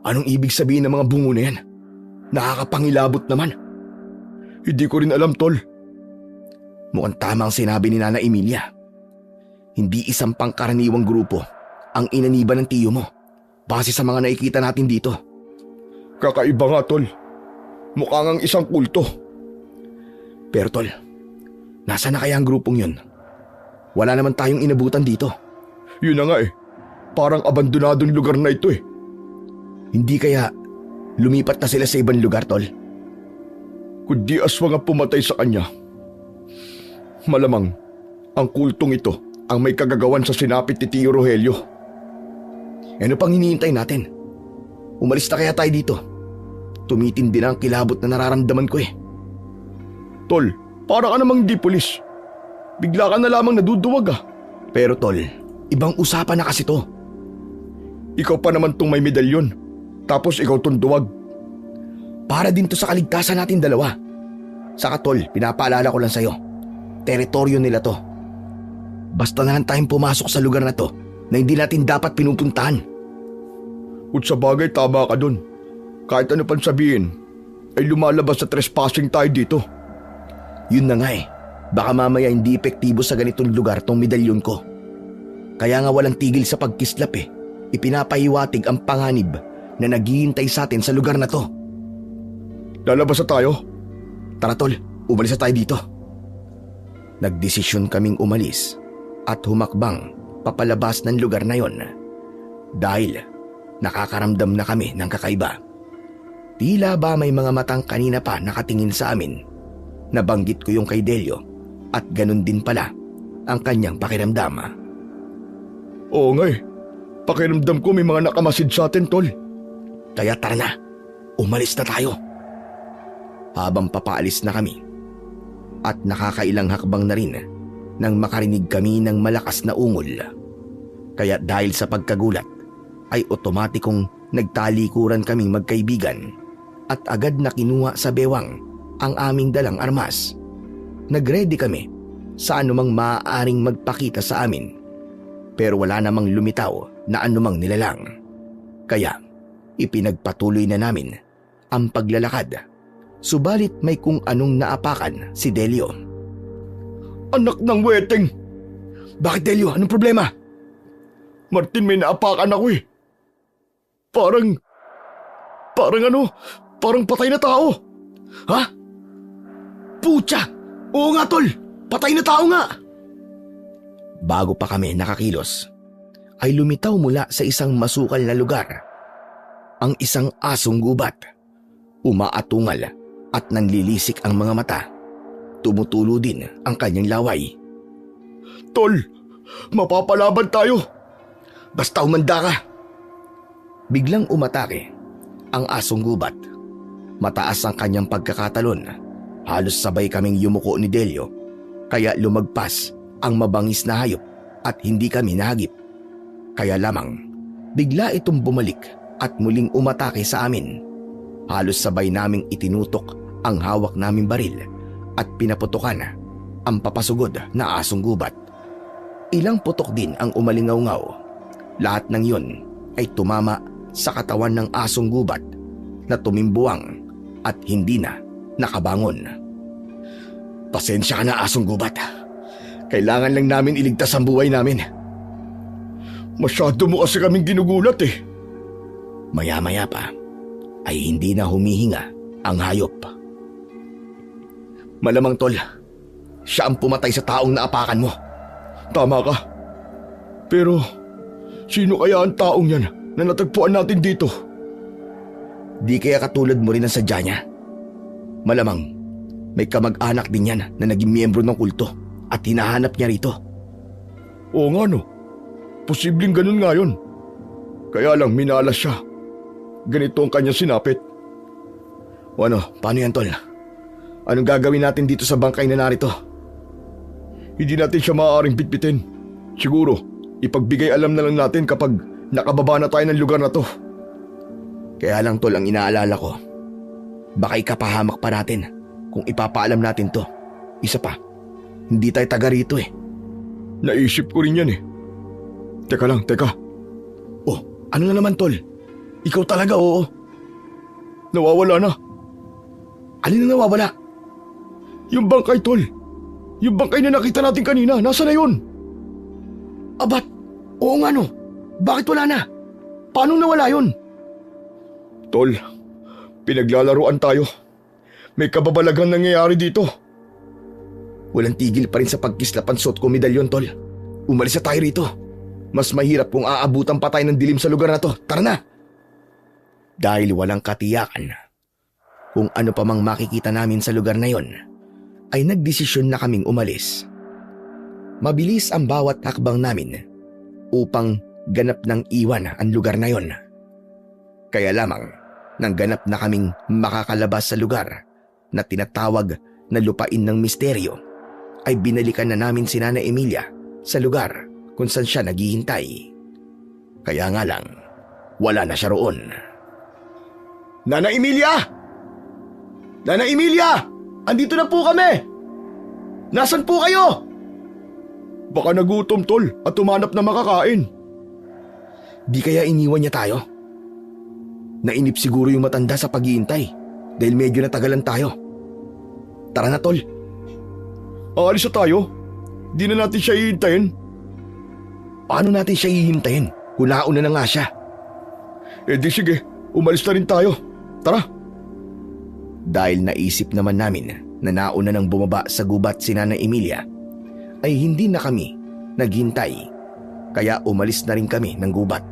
anong ibig sabihin ng mga bungo na yan? Nakakapangilabot naman. Hindi ko rin alam, tol. Mukhang tama ang sinabi ni Nana Emilia. Hindi isang pangkaraniwang grupo ang inaniba ng tiyo mo base sa mga nakikita natin dito. Kakaiba nga, tol. Mukha ngang isang kulto. Pero tol, nasa na kaya ang grupong yun? Wala naman tayong inabutan dito. Yun na nga eh. Parang abandonadong lugar na ito eh. Hindi kaya lumipat na sila sa ibang lugar, tol? Kundi aswang ang pumatay sa kanya. Malamang, ang kultong ito ang may kagagawan sa sinapit ni Tio Rogelio. Ano pang hinihintay natin? Umalis na kaya tayo dito? Tumitindi na ang kilabot na nararamdaman ko eh. Tol, para ka namang di pulis. Bigla ka na lamang naduduwag ah. Pero tol, ibang usapan na kasi to. Ikaw pa naman tong may medalyon. Tapos ikaw tong duwag. Para din to sa kaligtasan natin dalawa. Saka tol, pinapaalala ko lang sa'yo. Teritoryo nila to. Basta na lang tayong pumasok sa lugar na to na hindi natin dapat pinupuntahan. Kung sa bagay, tama ka dun. Kahit ano pang sabihin, ay lumalabas sa trespassing tayo dito. Yun na nga eh. Baka mamaya hindi epektibo sa ganitong lugar tong medalyon ko. Kaya nga walang tigil sa pagkislap eh. Ipinapahiwatig ang panganib na naghihintay sa atin sa lugar na to. Lalabas na tayo? Tara tol, umalis na tayo dito. Nagdesisyon kaming umalis at humakbang papalabas ng lugar na yon dahil nakakaramdam na kami ng kakaiba. Tila ba may mga matang kanina pa nakatingin sa amin. Nabanggit ko yung kay Delio at ganun din pala ang kanyang pakiramdam. Oo nga eh. Pakiramdam ko may mga nakamasid sa atin, tol. Kaya tara na, umalis na tayo. Habang papaalis na kami at nakakailang hakbang na rin nang makarinig kami ng malakas na ungol. Kaya dahil sa pagkagulat ay otomatikong nagtalikuran kaming magkaibigan at agad na kinuha sa bewang ang aming dalang armas. Nagready kami sa anumang maaaring magpakita sa amin, pero wala namang lumitaw na anumang nilalang. Kaya ipinagpatuloy na namin ang paglalakad. Subalit may kung anong naapakan si Delio. Anak ng weteng! Bakit, Delio? Anong problema? Martin, may naapakan ako eh. Parang patay na tao. Ha? Putya! Oo nga, tol! Patay na tao nga! Bago pa kami nakakilos, ay lumitaw mula sa isang masukal na lugar ang isang asong gubat. Umaatungal at nanlilisik ang mga mata. Tumutulo din ang kanyang laway. Tol, mapapalaban tayo. Basta umanda ka! Biglang umatake ang asong gubat. Mataas ang kanyang pagkakatalon. Halos sabay kaming yumuko ni Delio, kaya lumagpas ang mabangis na hayop at hindi kami nahagip. Kaya lamang bigla itong bumalik at muling umatake sa amin. Halos sabay naming itinutok ang hawak naming baril at pinaputukan ang papasugod na asong gubat. Ilang putok din ang umalingaw-ngaw. Lahat ng yun ay tumama sa katawan ng asong gubat na tumimbuwang at hindi na nakabangon. Pasensya ka na, asong gubat. Kailangan lang namin iligtas ang buhay namin. Masyado mo kasi kaming ginugulat eh. Maya-maya pa ay hindi na humihinga ang hayop. Malamang, tol, siya ang pumatay sa taong naapakan mo. Tama ka. Pero sino kaya ang taong yan na natagpuan natin dito? Di kaya katulad mo rin ang sadya niya? Malamang may kamag-anak din yan na naging miyembro ng kulto at hinahanap niya rito. Oo nga no. Posibleng ganun nga yun. Kaya lang minalas siya. Ganito ang kanyang sinapit. O ano, paano yan, tol? Anong gagawin natin dito sa bangkay na narito? Hindi natin siya maaaring bitbitin. Siguro, ipagbigay alam na lang natin kapag nakababa na tayo ng lugar na to. Kaya lang, tol, ang inaalala ko, baka ikapahamak pa natin kung ipapaalam natin to. Isa pa, hindi tayo taga rito eh. Naisip ko rin yan eh. Teka lang, teka. Oh, ano na naman, tol? Ikaw talaga, oo. Nawawala na. Alin na nawawala? Yung bangkay, tol. Yung bangkay na nakita natin kanina, nasa na yun? Abat, oo nga no. Bakit wala na? Paano nawala yun? Tol, pinaglalaruan tayo. May kababalagang nangyayari dito. Walang tigil pa rin sa pagkislapan suot ko medalyon, tol. Umalis na tayo rito. Mas mahirap kung aabutan pa tayo ng dilim sa lugar na to. Tara na! Dahil walang katiyakan kung ano pa mang makikita namin sa lugar na yon, ay nagdesisyon na kaming umalis. Mabilis ang bawat hakbang namin upang ganap ng iwan ang lugar na yon. Kaya lamang nang ganap na kaming makakalabas sa lugar na tinatawag na lupain ng misteryo, ay binalikan na namin si Nana Emilia sa lugar kung saan siya naghihintay. Kaya nga lang, wala na siya roon. Nana Emilia! Nana Emilia! Andito na po kami! Nasaan po kayo? Baka nagutom, tol, at tumanap na makakain. Di kaya iniwan niya tayo? Nainip siguro yung matanda sa paghihintay dahil medyo natagalan tayo. Tara na, tol. Aalis na tayo? Di na natin siya hihintayin. Paano natin siya hihintayin kung nauna na nga siya? Eh di sige, umalis na rin tayo. Tara. Dahil naisip naman namin na nauna nang bumaba sa gubat si Nana Emilia, ay hindi na kami naghintay. Kaya umalis na rin kami ng gubat.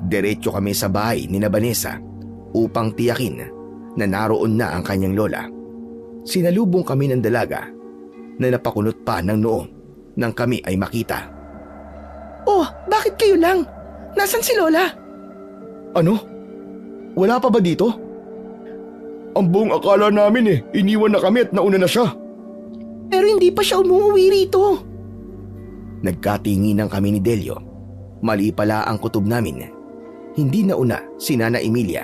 Diretso kami sa bahay ni na Vanessa upang tiyakin na naroon na ang kanyang lola. Sinalubong kami ng dalaga na napakunot pa ng noo nang kami ay makita. Oh, bakit kayo lang? Nasaan si Lola? Ano? Wala pa ba dito? Ang buong akala namin iniwan na kami at nauna na siya. Pero hindi pa siya umuwi rito. Nagkatinginan kami ni Delio. Mali pala ang kutob namin. Hindi nauna si Nana Emilia.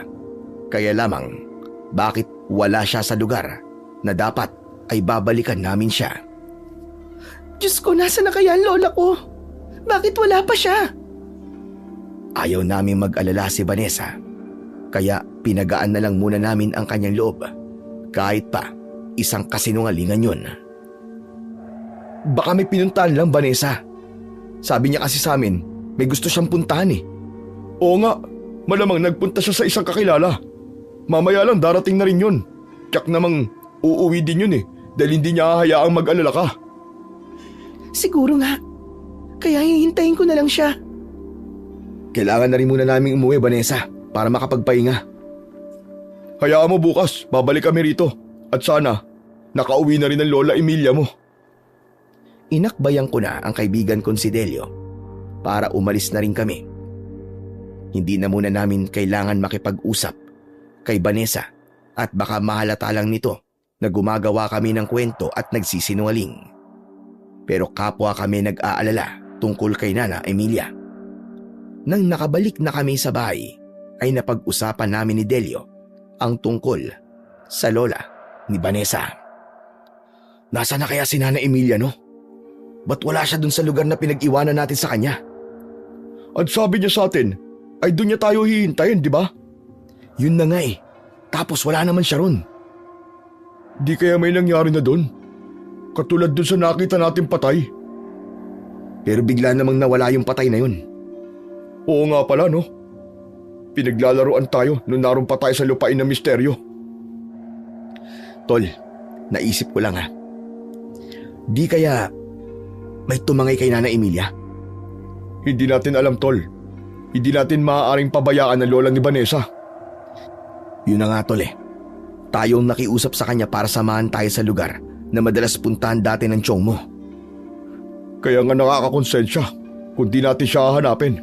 Kaya lamang, bakit wala siya sa lugar na dapat ay babalikan namin siya? Diyos ko, nasa na kaya ang lola ko? Bakit wala pa siya? Ayaw namin mag-alala si Vanessa. Kaya pinagaan na lang muna namin ang kanyang loob. Kahit pa isang kasinungalingan yun. Baka may pinuntahan lang, Vanessa. Sabi niya kasi sa amin, may gusto siyang puntahan Oo nga, malamang nagpunta siya sa isang kakilala. Mamaya lang darating na rin yun. Tiyak namang uuwi din yun dahil hindi niya hahayaang mag-alala ka. Siguro nga. Kaya hihintayin ko na lang siya. Kailangan na rin muna naming umuwi, Vanessa, para makapagpahinga. Hayaan mo bukas, babalik kami rito. At sana, nakauwi na rin ang Lola Emilia mo. Inakbayan ko na ang kaibigan kong si Delio para umalis na rin kami. Hindi na muna namin kailangan makipag-usap kay Vanessa at baka mahalata lang nito na gumagawa kami ng kwento at nagsisinungaling. Pero kapwa kami nag-aalala tungkol kay Nana Emilia. Nang nakabalik na kami sa bahay, ay napag-usapan namin ni Delio ang tungkol sa lola ni Vanessa. Nasaan na kaya si Nana Emilia, no? Ba't wala siya dun sa lugar na pinag-iwanan natin sa kanya? At sabi niya sa atin, ay dun niya tayo hihintayin, di ba? Yun na nga Tapos wala naman siya ron. Di kaya may nangyari na dun? Katulad dun sa nakita natin patay. Pero bigla namang nawala yung patay na yun. Oo nga pala, no? Pinaglalaroan tayo nung naroon pa tayo sa lupain ng misteryo. Tol, naisip ko lang Di kaya may tumangay kay Nana Emilia? Hindi natin alam, Tol. Hindi natin maaaring pabayaan ang lola ni Vanessa. Yun na nga, Tol Tayong nakiusap sa kanya para samahan tayo sa lugar na madalas puntahan dati ng tiyong mo. Kaya nga nakakakonsensya kung di natin siya hahanapin.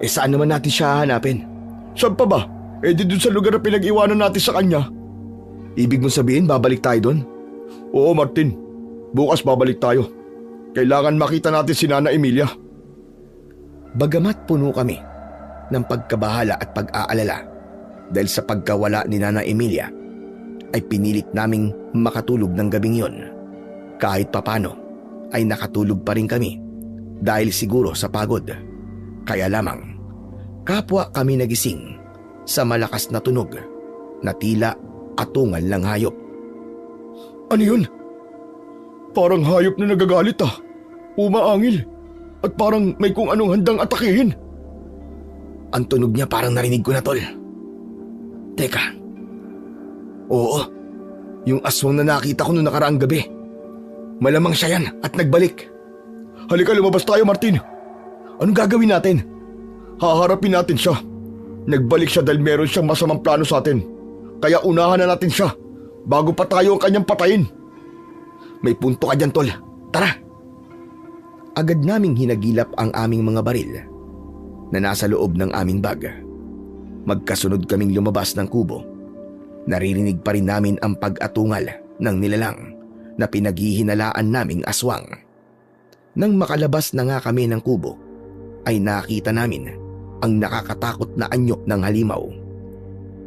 Saan naman natin siya hahanapin? Saan pa ba? Di dun sa lugar na pinag-iwanan natin sa kanya. Ibig mong sabihin babalik tayo doon? Oo, Martin. Bukas babalik tayo. Kailangan makita natin si Nana Emilia. Bagamat puno kami ng pagkabahala at pag-aalala dahil sa pagkawala ni Nana Emilia, ay pinilit naming makatulog ng gabing yon. Kahit papano ay nakatulog pa rin kami dahil siguro sa pagod. Kaya lamang, kapwa kami nagising sa malakas na tunog na tila atungal ng hayop. Ano yun? Parang hayop na nagagalit Umaangil. At parang may kung anong handang atakihin. Ang tunog niya parang narinig ko na, Tol. Teka. Oo, yung aswang na nakita ko noong nakaraang gabi. Malamang siya yan at nagbalik. Halika, lumabas tayo, Martin. Anong gagawin natin? Haharapin natin siya. Nagbalik siya dahil meron siyang masamang plano sa atin. Kaya unahan na natin siya bago pa tayo ang kanyang patayin. May punto ka dyan, Tol. Tara! Agad naming hinagilap ang aming mga baril na nasa loob ng aming bag. Magkasunod kaming lumabas ng kubo. Naririnig pa rin namin ang pag-atungal ng nilalang na pinaghihinalaan naming aswang. Nang makalabas na nga kami ng kubo, ay nakita namin ang nakakatakot na anyo ng halimaw.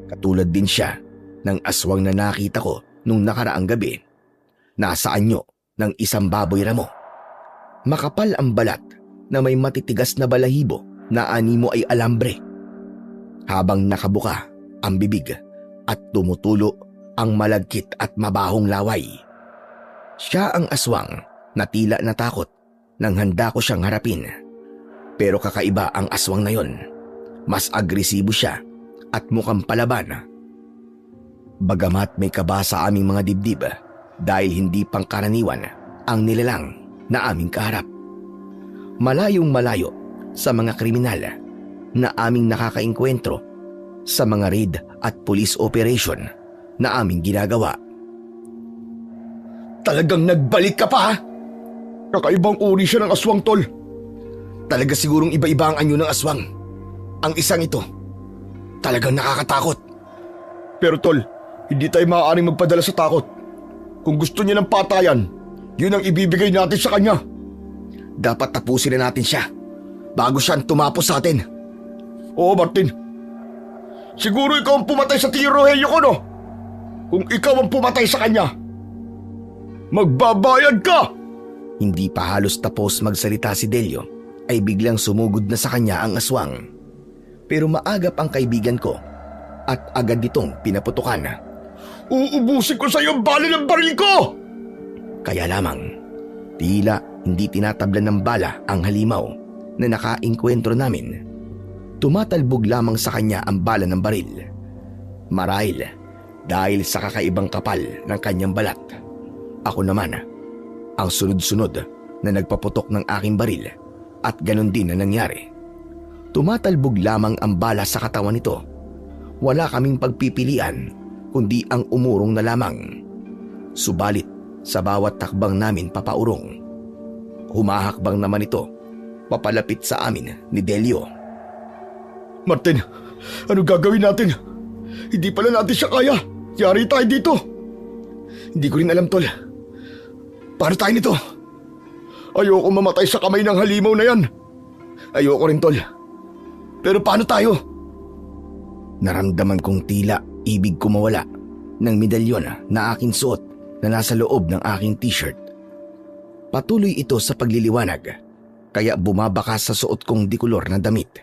Katulad din siya ng aswang na nakita ko nung nakaraang gabi. Nasa anyo ng isang baboy ramo. Makapal ang balat na may matitigas na balahibo na animo ay alambre. Habang nakabuka ang bibig at tumutulo ang malagkit at mabahong laway. Siya ang aswang na tila natakot nang handa ko siyang harapin. Pero kakaiba ang aswang na yon. Mas agresibo siya at mukhang palaban. Bagamat may kaba sa aming mga dibdib dahil hindi pangkaraniwan ang nilalang na aming kaharap. malayong malayo sa mga kriminal na aming nakakaengkwentro sa mga raid at police operation na aming ginagawa. Talagang nagbalik ka pa ha? Kakaibang uri siya ng aswang, tol. Talaga sigurong iba-iba ang anyo ng aswang. Ang isang ito, talagang nakakatakot. Pero tol, hindi tayo maaaring magpadala sa takot. Kung gusto niya ng patayan, yun ang ibibigay natin sa kanya. Dapat tapusin na natin siya bago siya tumapos sa atin. Oo, Martin. Siguro ikaw ang pumatay sa Tio Rogelio ko, no? Kung ikaw ang pumatay sa kanya, magbabayad ka! Hindi pa halos tapos magsalita si Delio ay biglang sumugod na sa kanya ang aswang. Pero maagap ang kaibigan ko at agad itong pinaputukan. Uubusin ko sa iyo ang bala ng baril ko! Kaya lamang, tila hindi tinatablan ng bala ang halimaw na nakaengkwentro namin. Tumatalbog lamang sa kanya ang bala ng baril. Marahil dahil sa kakaibang kapal ng kanyang balat. Ako naman, ang sunod-sunod na nagpaputok ng aking baril at ganon din na nangyari. Tumatalbog lamang ang bala sa katawan nito. Wala kaming pagpipilian kundi ang umurong na lamang. Subalit sa bawat takbang namin papaurong, humahakbang naman ito papalapit sa amin ni Delio. Martin, ano gagawin natin? Hindi pala natin siya kaya. Yari tayo dito. Hindi ko rin alam, tol. Paano tayo nito? Ayoko mamatay sa kamay ng halimaw na yan. Ayoko rin, tol. Pero paano tayo? Naramdaman kong tila ibig ko mawala ng medalyon na aking suot na nasa loob ng aking t-shirt. Patuloy ito sa pagliliwanag, kaya bumabakas sa suot kong dikulor na damit.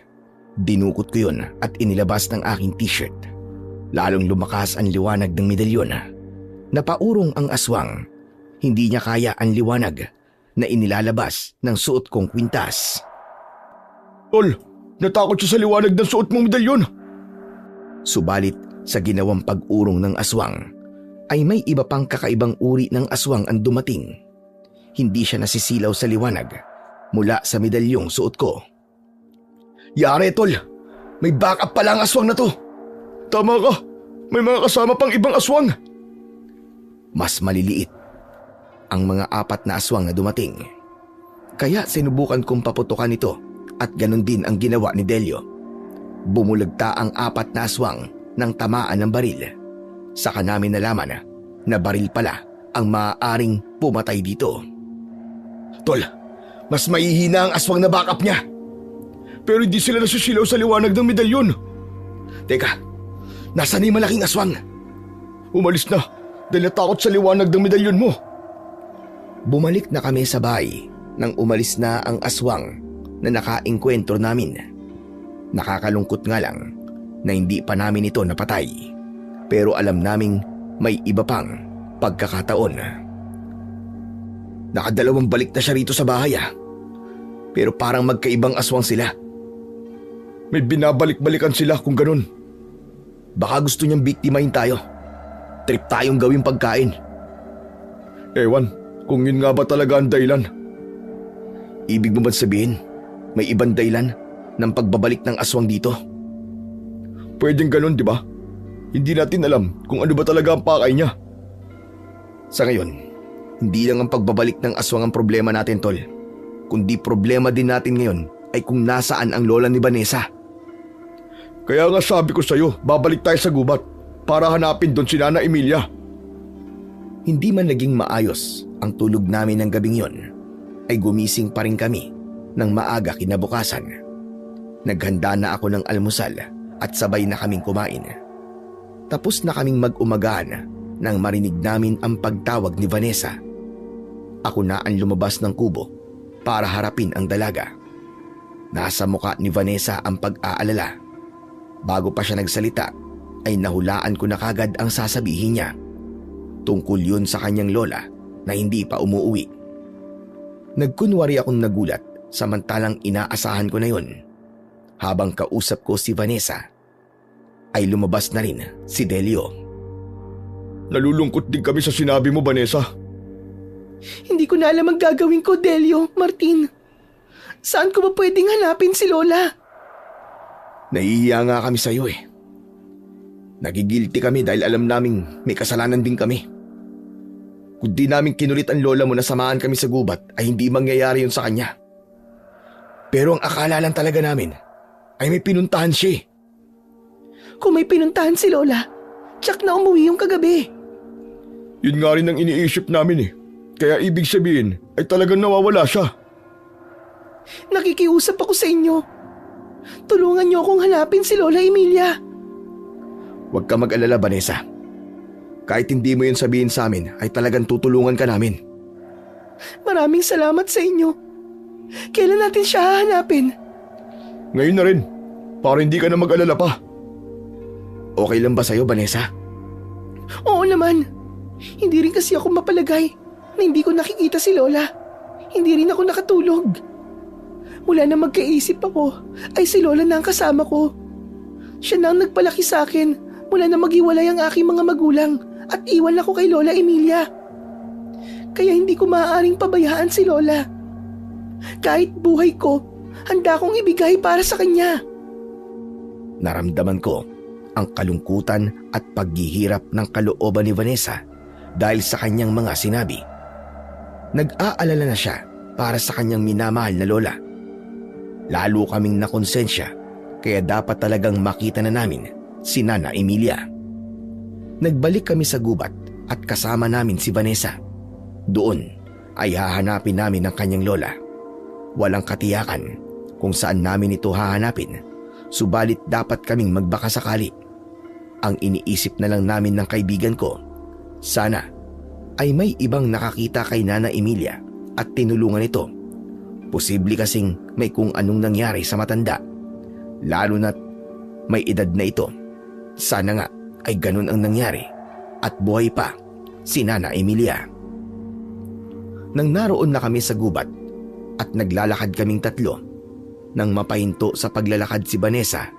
Dinukot ko yun at inilabas ng aking t-shirt. Lalong lumakas ang liwanag ng medalyon. Napaurong ang aswang. Hindi niya kaya ang liwanag na inilalabas ng suot kong kwintas. Tol, natakot siya sa liwanag ng suot mong medalyon. Subalit sa ginawang pag-urong ng aswang, ay may iba pang kakaibang uri ng aswang ang dumating. Hindi siya nasisilaw sa liwanag mula sa medalyong suot ko. Yare, tol. May backup pala ang aswang na to. Tama ka. May mga kasama pang ibang aswang. Mas maliliit ang mga 4 na aswang na dumating. Kaya sinubukan kong paputukan ito at ganun din ang ginawa ni Delio. Bumulagta ang 4 na aswang ng tamaan ng baril. Saka namin nalaman na baril pala ang maaaring pumatay dito. Tol, mas mahihina ang aswang na backup niya. Pero hindi sila nasisilaw sa liwanag ng medalyon. Teka, nasaan na yung malaking aswang? Umalis na dahil natakot sa liwanag ng medalyon mo. Bumalik na kami sa bahay nang umalis na ang aswang na nakaengkwentro namin. Nakakalungkot nga lang na hindi pa namin ito napatay. Pero alam naming may iba pang pagkakataon. Nakadalawang balik na siya rito sa bahay Pero parang magkaibang aswang sila. May binabalik-balikan sila kung ganun. Baka gusto niyang biktimahin tayo. Trip tayong gawing pagkain. Ewan, kung yun nga ba talaga ang dahilan. Ibig mo ba sabihin, may ibang dahilan ng pagbabalik ng aswang dito? Pwedeng ganun, di ba? Hindi natin alam kung ano ba talaga ang pakay niya. Sa ngayon, hindi lang ang pagbabalik ng aswang ang problema natin, tol. Kundi problema din natin ngayon ay kung nasaan ang lola ni Vanessa. Kaya nga sabi ko sa'yo, babalik tayo sa gubat para hanapin doon si Nana Emilia. Hindi man naging maayos ang tulog namin ng gabing yon, ay gumising pa rin kami ng maaga kinabukasan. Naghanda na ako ng almusal at sabay na kaming kumain. Tapos na kaming mag-umagahan nang marinig namin ang pagtawag ni Vanessa. Ako na ang lumabas ng kubo para harapin ang dalaga. Nasa muka ni Vanessa ang pag-aalala. Bago pa siya nagsalita ay nahulaan ko na kagad ang sasabihin niya. Tungkol yun sa kanyang lola na hindi pa umuwi. Nagkunwari akong nagulat samantalang inaasahan ko na yun. Habang kausap ko si Vanessa, ay lumabas na rin si Delio. Nalulungkot din kami sa sinabi mo, Vanessa. Hindi ko na alam ang gagawin ko, Delio, Martin. Saan ko ba pwedeng hanapin si Lola? Nahihiya nga kami sa'yo eh. Nagigilty kami dahil alam naming may kasalanan din kami. Kung di namin kinulit ang lola mo na samahan kami sa gubat ay hindi mangyayari yun sa kanya. Pero ang akala lang talaga namin ay may pinuntahan siya. Kung may pinuntahan si Lola, tsak na umuwi yung kagabi. Yun nga rin ang iniisip namin eh. Kaya ibig sabihin ay talagang nawawala siya. Nakikiusap ako sa inyo. Tulungan niyo akong hanapin si Lola Emilia. Huwag ka mag-alala, Vanessa. Kahit hindi mo yun sabihin sa amin ay talagang tutulungan ka namin. Maraming salamat sa inyo. Kailan natin siya hahanapin? Ngayon na rin, para hindi ka na mag-alala pa. Okay lang ba sa'yo, Vanessa? Oo naman. Hindi rin kasi ako mapalagay na hindi ko nakikita si Lola. Hindi rin ako nakatulog. Mula na magkaisip ako, ay si Lola na ang kasama ko. Siya na ang nagpalaki sa akin mula na maghiwalay ang aking mga magulang at iwan ako kay Lola Emilia. Kaya hindi ko maaaring pabayaan si Lola. Kahit buhay ko, handa kong ibigay para sa kanya. Naramdaman ko ang kalungkutan at paghihirap ng kalooban ni Vanessa dahil sa kanyang mga sinabi. Nag-aalala na siya para sa kanyang minamahal na lola. Lalo kaming nakonsensya kaya dapat talagang makita na namin si Nana Emilia. Nagbalik kami sa gubat at kasama namin si Vanessa. Doon ay hahanapin namin ang kanyang lola. Walang katiyakan kung saan namin ito hahanapin, subalit dapat kaming magbaka sakali. Ang iniisip na lang namin ng kaibigan ko, sana ay may ibang nakakita kay Nana Emilia at tinulungan ito. Posible kasing may kung anong nangyari sa matanda, lalo na't may edad na ito. Sana nga ay ganun ang nangyari at buhay pa si Nana Emilia. Nang naroon na kami sa gubat at naglalakad kaming tatlo, nang mapahinto sa paglalakad si Vanessa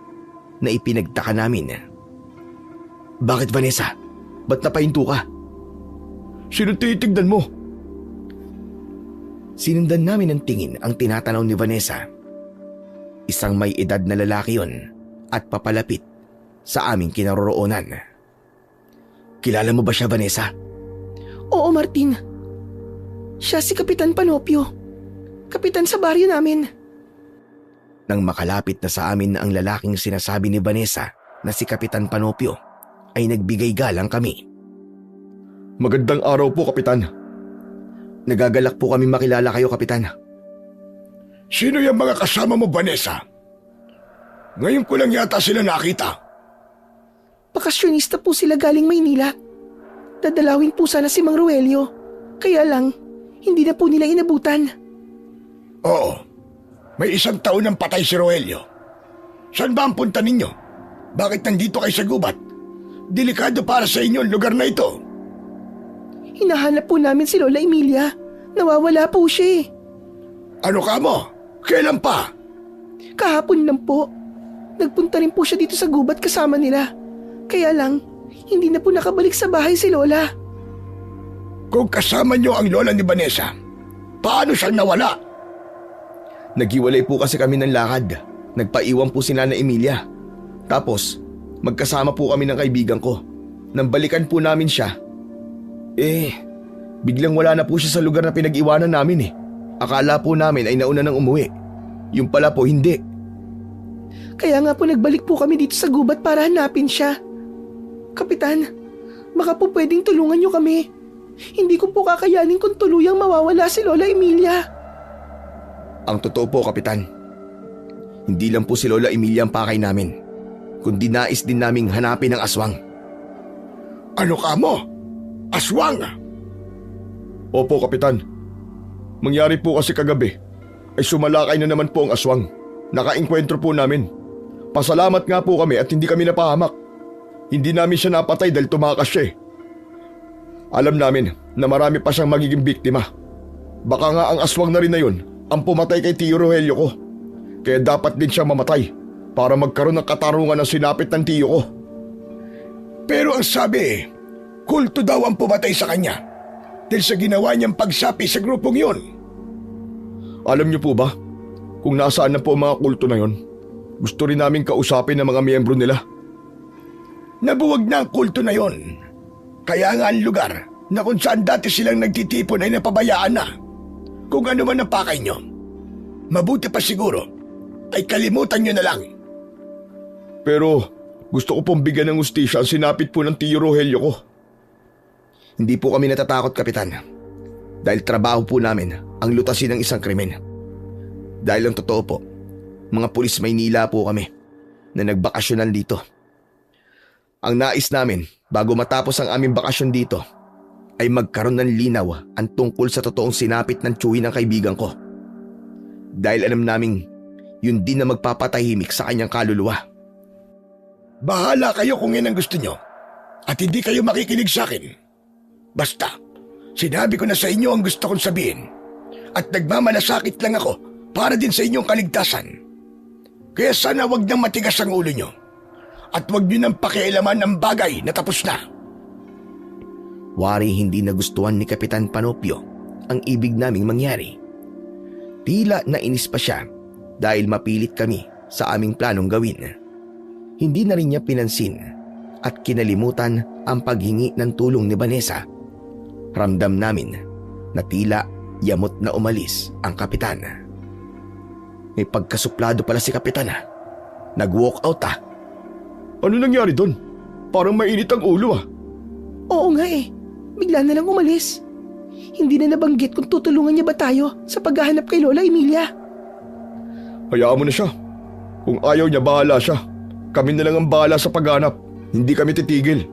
na ipinagtaka namin. Bakit, Vanessa? Ba't napahinto ka? Sino titignan mo? Sinundan namin ng tingin ang tinatanaw ni Vanessa. Isang may edad na lalaki yon at papalapit sa aming kinaroroonan. Kilala mo ba siya, Vanessa? Oo, Martin. Siya si Kapitan Panopio. Kapitan sa baryo namin. Nang makalapit na sa amin ang lalaking sinasabi ni Vanessa na si Kapitan Panopio, ay nagbigay galang kami. Magandang araw po, Kapitan. Nagagalak po kami makilala kayo, Kapitan. Sino yung mga kasama mo, Vanessa? Ngayon ko lang yata sila nakita. Bakasyonista po sila galing Maynila. Dadalawin po sana si Mang Roelio. Kaya lang, hindi na po nila inabutan. Oo, may 1 taon nang patay si Roelio. Saan ba ang punta ninyo? Bakit nandito kayo sa gubat? Delikado para sa inyo ang lugar na ito. Hinahanap po namin si Lola Emilia. Nawawala po siya eh. Ano ka mo? Kailan pa? Kahapon lang po. Nagpunta rin po siya dito sa gubat kasama nila. Kaya lang, hindi na po nakabalik sa bahay si Lola. Kung kasama niyo ang lola ni Vanessa, paano siyang nawala? Naghiwalay po kasi kami ng lakad. Nagpaiwan po si Nana Emilia. Tapos, magkasama po kami ng kaibigan ko. Nang balikan po namin siya, biglang wala na po siya sa lugar na pinag-iwanan namin eh. Akala po namin ay nauna nang umuwi. Yung pala po hindi. Kaya nga po nagbalik po kami dito sa gubat para hanapin siya. Kapitan, baka po pwedeng tulungan niyo kami. Hindi ko po kakayanin kung tuluyang mawawala si Lola Emilia. Ang totoo po, Kapitan. Hindi lang po si Lola Emilia ang pakay namin, kundi nais din naming hanapin ang aswang. Ano ka mo? Aswang? Opo, Kapitan. Mangyari po kasi kagabi ay sumalakay na naman po ang aswang. Nakainkwentro po namin. Pasalamat nga po kami at hindi kami napahamak. Hindi namin siya napatay dahil tumakas siya eh. Alam namin na marami pa siyang magiging biktima. Baka nga ang aswang na rin na yun ang pumatay kay Tio Rogelio ko. Kaya dapat din siya mamatay para magkaroon ng katarungan ng sinapit ng tiyo ko. Pero ang sabi, kulto daw ang pumatay sa kanya dahil sa ginawa niyang pagsapi sa grupong yun. Alam niyo po ba, kung nasaan na po ang mga kulto na yon. Gusto rin namin kausapin ang mga miyembro nila. Nabuwag na ang kulto na yon. Kaya nga ang lugar na kung saan dati silang nagtitipon ay napabayaan na. Kung ano man ang pakay nyo, mabuti pa siguro ay kalimutan nyo na lang. Pero gusto ko pong bigyan ng ustisya ang sinapit po ng tiyo Rogelio ko. Hindi po kami natatakot, Kapitan. Dahil trabaho po namin ang lutasin ng isang krimen. Dahil ang totoo po, mga pulis Maynila po kami na nagbakasyonan dito. Ang nais namin bago matapos ang aming bakasyon dito ay magkaroon ng linaw ang tungkol sa totoong sinapit ng tiyuhin ng kaibigan ko. Dahil alam naming yun din na magpapatahimik sa kanyang kaluluwa. Bahala kayo kung yan ang gusto nyo at hindi kayo makikinig sa akin. Basta, sinabi ko na sa inyo ang gusto kong sabihin at nagmamalasakit lang ako para din sa inyong kaligtasan. Kaya sana wag nang matigas ang ulo nyo at wag nyo nang pakialaman ng bagay na tapos na. Wari hindi nagustuhan ni Kapitan Panopio ang ibig naming mangyari. Tila nainis pa siya dahil mapilit kami sa aming planong gawin. Hindi na rin niya pinansin at kinalimutan ang paghingi ng tulong ni Vanessa. Ramdam namin na tila yamot na umalis ang kapitan. May pagkasuplado pala si Kapitan. Nag-walk out ah. Ano nangyari doon? Parang mainit ang ulo ah. Oo nga eh. Bigla na lang umalis. Hindi na nabanggit kung tutulungan niya ba tayo sa paghahanap kay Lola Emilia. Hayaan mo na siya. Kung ayaw niya, bahala siya. Kami na lang ang bahala sa paghanap. Hindi kami titigil.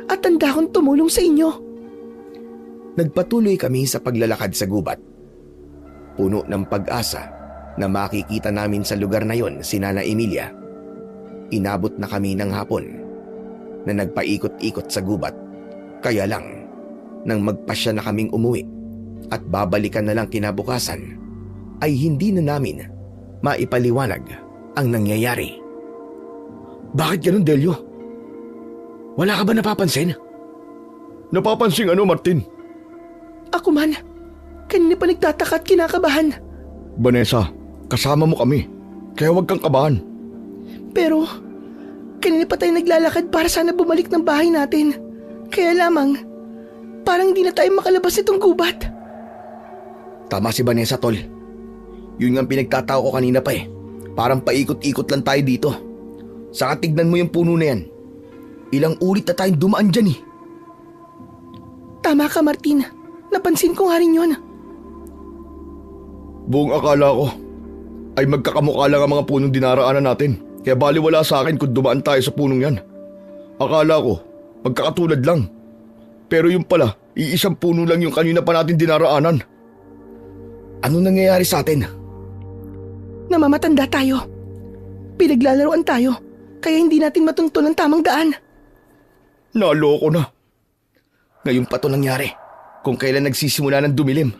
At tanda akong tumulong sa inyo. Nagpatuloy kami sa paglalakad sa gubat. Puno ng pag-asa na makikita namin sa lugar na yon si Nana Emilia. Inabot na kami ng hapon na nagpaikot-ikot sa gubat. Kaya lang, nang magpasya na kaming umuwi at babalikan na lang kinabukasan, ay hindi na namin maipaliwanag ang nangyayari. Bakit ganun, Delio? Wala ka ba napapansin? Napapansin ano, Martin? Ako man, kanina pa nagtataka at kinakabahan. Vanessa, kasama mo kami. Kaya huwag kang kabahan. Pero, kanina pa tayo naglalakad para sana bumalik ng bahay natin. Kaya lamang, parang hindi na tayo makalabas itong gubat. Tama si Vanessa, tol. Yun nga ang pinagtatao ko kanina pa eh. Parang paikot-ikot lang tayo dito. Saka tignan mo yung puno na yan. Ilang ulit na tayong dumaan dyan eh. Tama ka, Martin. Napansin ko nga rin yun. Buong akala ko ay magkakamukha lang ang mga punong dinaraanan natin. Kaya baliwala sa akin kung dumaan tayo sa punong yan. Akala ko, magkakatulad lang. Pero yung pala, iisang puno lang yung kanina pa natin dinaraanan. Ano nangyayari sa atin? Namamatanda tayo. Pinaglalaroan tayo, kaya hindi natin matuntun ang tamang daan. Naloko na. Ngayon pa to nangyari, kung kailan nagsisimula ng dumilim.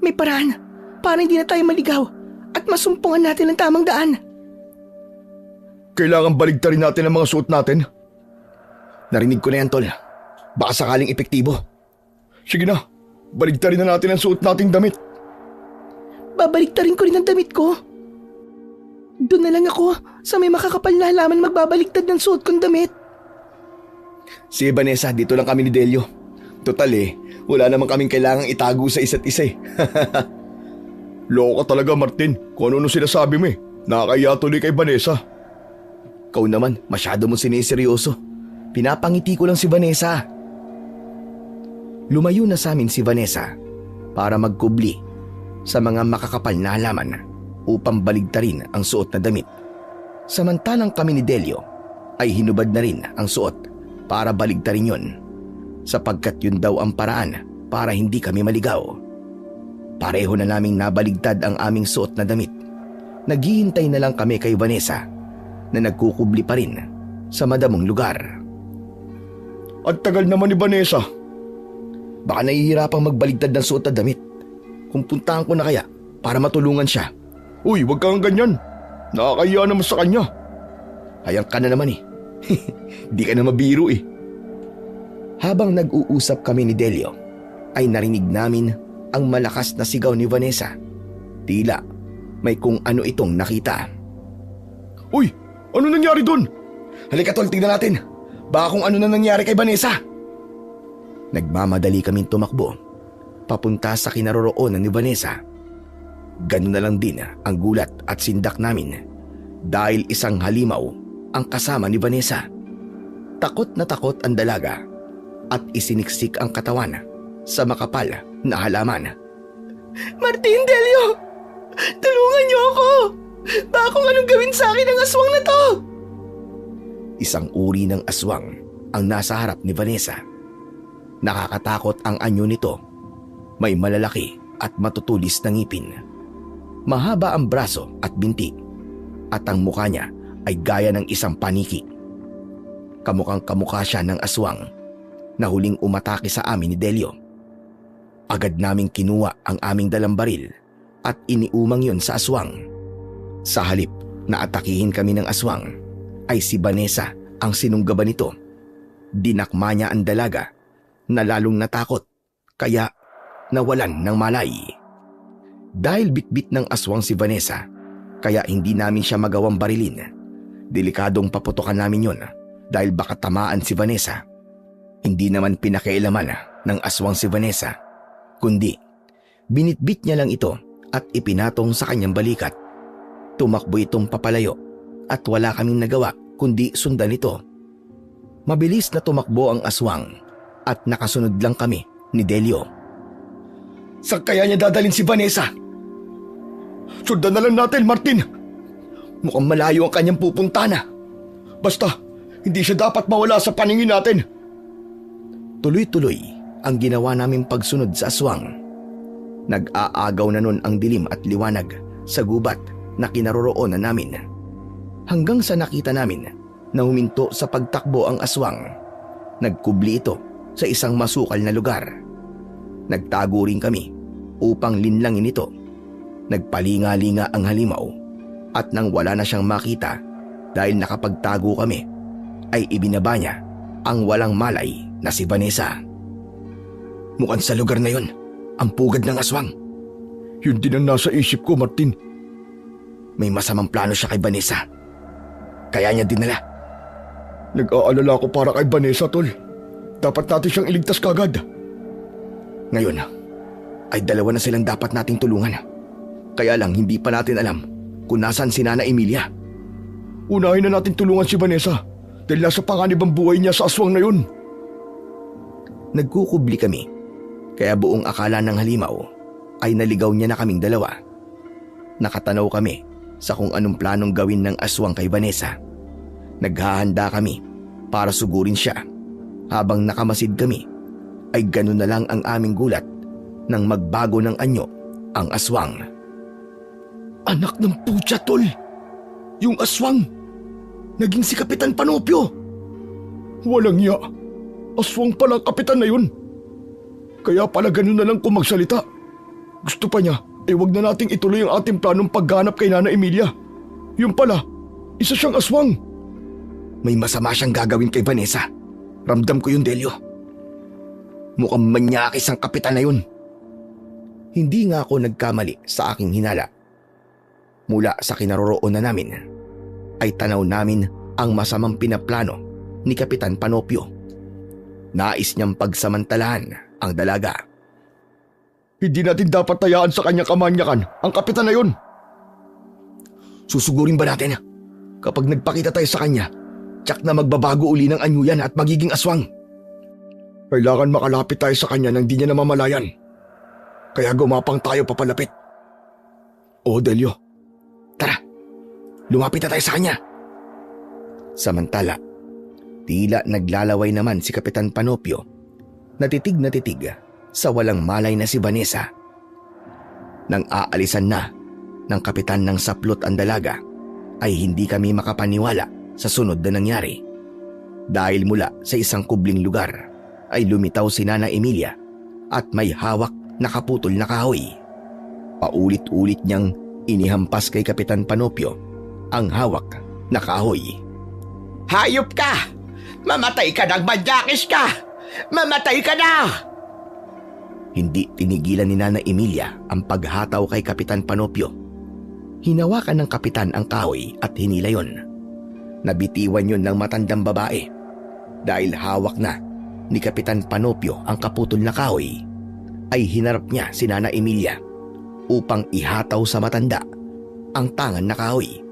May paraan para hindi na tayo maligaw at masumpungan natin ang tamang daan. Kailangan baligtarin natin ang mga suot natin. Narinig ko na yan, tol. Baka sakaling epektibo. Sige na, baligtarin na natin ang suot nating damit. Babaliktarin ko rin ang damit ko. Doon na lang ako sa may makakapal na halaman magbabaliktad ng suot kong damit. Si Vanessa, dito lang kami ni Delio. Total eh, wala naman kaming kailangang itago sa isa't isa eh. Loko ka talaga, Martin. Kung ano sinasabi mo eh. Nakakaya tuloy kay Vanessa. Ikaw naman, masyado mo siniseryoso. Pinapangiti ko lang si Vanessa. Lumayo na sa amin si Vanessa para magkubli sa mga makakapal na halaman upang baligtarin ang suot na damit. Samantalang kami ni Delio ay hinubad na rin ang suot para baligtarin yon, sapagkat yun daw ang paraan para hindi kami maligaw. Pareho na naming nabaligtad ang aming suot na damit. Naghihintay na lang kami kay Vanessa na nagkukubli pa rin sa madamong lugar. At tagal naman ni Vanessa. Baka nahihirapang magbaligtad ng suot na damit. Kung puntahan ko na kaya para matulungan siya. Uy, wag kang ganyan. Nakakaya naman sa kanya. Hayang ka na naman eh. Di ka na mabiro eh. Habang nag-uusap kami ni Delio, ay narinig namin ang malakas na sigaw ni Vanessa. Tila may kung ano itong nakita. Uy! Ano nangyari dun? Halika tol, tingnan natin. Baka kung ano na nangyari kay Vanessa. Nagmamadali kaming tumakbo papunta sa kinaroroonan ni Vanessa. Ganun na lang din ang gulat at sindak namin dahil isang halimaw ang kasama ni Vanessa. Takot na takot ang dalaga at isiniksik ang katawan sa makapal na halaman. Martin, Delio! Tulungan niyo ako! Baka kung anong gawin sa akin ng aswang na to! Isang uri ng aswang ang nasa harap ni Vanessa. Nakakatakot ang anyo nito. May malalaki at matutulis na ngipin. Mahaba ang braso at binti at ang mukha niya ay gaya ng isang paniki. Kamukhang kamukha siya ng aswang na huling umatake sa amin ni Delio. Agad naming kinuha ang aming dalang baril at iniumang yon sa aswang. Sa halip na atakihin kami ng aswang, ay si Vanessa ang sinunggaban nito. Dinakma niya ang dalaga na lalong natakot kaya nawalan ng malay. Dahil bitbit ng aswang si Vanessa, kaya hindi namin siya magawang barilin. Delikadong paputokan namin yon dahil baka tamaan si Vanessa. Hindi naman pinakialaman ng aswang si Vanessa, kundi binitbit niya lang ito at ipinatong sa kanyang balikat. Tumakbo itong papalayo at wala kaming nagawa kundi sundan ito. Mabilis na tumakbo ang aswang at nakasunod lang kami ni Delio. Saan kaya niya dadalhin si Vanessa? Sundan na lang natin, Martin. Mukhang malayo ang kanyang pupunta na. Basta, hindi siya dapat mawala sa paningin natin. Tuloy-tuloy ang ginawa naming pagsunod sa aswang. Nag-aagaw na nun ang dilim at liwanag sa gubat na kinaroroonan namin. Hanggang sa nakita namin na huminto sa pagtakbo ang aswang. Nagkubli ito sa isang masukal na lugar. Nagtago rin kami upang linlangin ito. Nagpalinga-linga ang halimaw at nang wala na siyang makita dahil nakapagtago kami, ay ibinaba niya ang walang malay na si Vanessa. Mukhang sa lugar na yon ang pugad ng aswang. Yun din ang nasa isip ko, Martin. May masamang plano siya kay Vanessa. Kaya niya dinala. Nag-aalala ko para kay Vanessa, tol. Dapat natin siyang iligtas kagad. Ngayon, ay dalawa na silang dapat nating tulungan. Kaya lang hindi pa natin alam kung nasan si Nana Emilia. Unahin na natin tulungan si Vanessa dahil nasa panganib ang buhay niya sa aswang na yun. Nagkukubli kami, kaya buong akala ng halimaw ay naligaw niya na kaming dalawa. Nakatanaw kami sa kung anong planong gawin ng aswang kay Vanessa. Naghahanda kami para sugurin siya. Habang nakamasid kami, ay ganun na lang ang aming gulat nang magbago ng anyo ang aswang. Anak ng putya, tol! Yung aswang! Naging si Kapitan Panopio! Walang iya! Aswang pala ang kapitan na yun! Kaya pala ganun na lang kung magsalita. Gusto pa niya, wag na nating ituloy ang ating planong pagganap kay Nana Emilia. Yung pala, isa siyang aswang. May masama siyang gagawin kay Vanessa. Ramdam ko yun, Delio. Mukhang manyakis ang kapitan na yun. Hindi nga ako nagkamali sa aking hinala. Mula sa kinaroroonan namin, ay tanaw namin ang masamang pinaplano ni Kapitan Panopio. Nais niyang pagsamantalahan ang dalaga. Hindi natin dapat tayaan sa kanyang kamanyakan ang kapitan na yun. Susugurin ba natin kapag nagpakita tayo sa kanya, tsak na magbabago uli ng anyo yan at magiging aswang? Kailangan makalapit tayo sa kanya nang di niya namamalayan. Kaya gumapang tayo papalapit. O Delio, tara, lumapit na tayo sa kanya. Samantala, tila naglalaway naman si Kapitan Panopio. Natitig sa walang malay na si Vanessa. Nang aalisan na ng kapitan ng saplot ang dalaga, ay hindi kami makapaniwala sa sunod na nangyari. Dahil mula sa isang kubling lugar ay lumitaw si Nana Emilia at may hawak na kaputol na kahoy. Paulit-ulit niyang inihampas kay Kapitan Panopio ang hawak na kahoy. Hayop ka! Mamatay ka ng manyakis ka! Mamatay ka na! Hindi tinigilan ni Nana Emilia ang paghataw kay Kapitan Panopio. Hinawakan ng kapitan ang kahoy at hinila yon. Nabitiwan yun ng matandang babae. Dahil hawak na ni Kapitan Panopio ang kaputol na kahoy, ay hinarap niya si Nana Emilia upang ihataw sa matanda ang tangan na kahoy.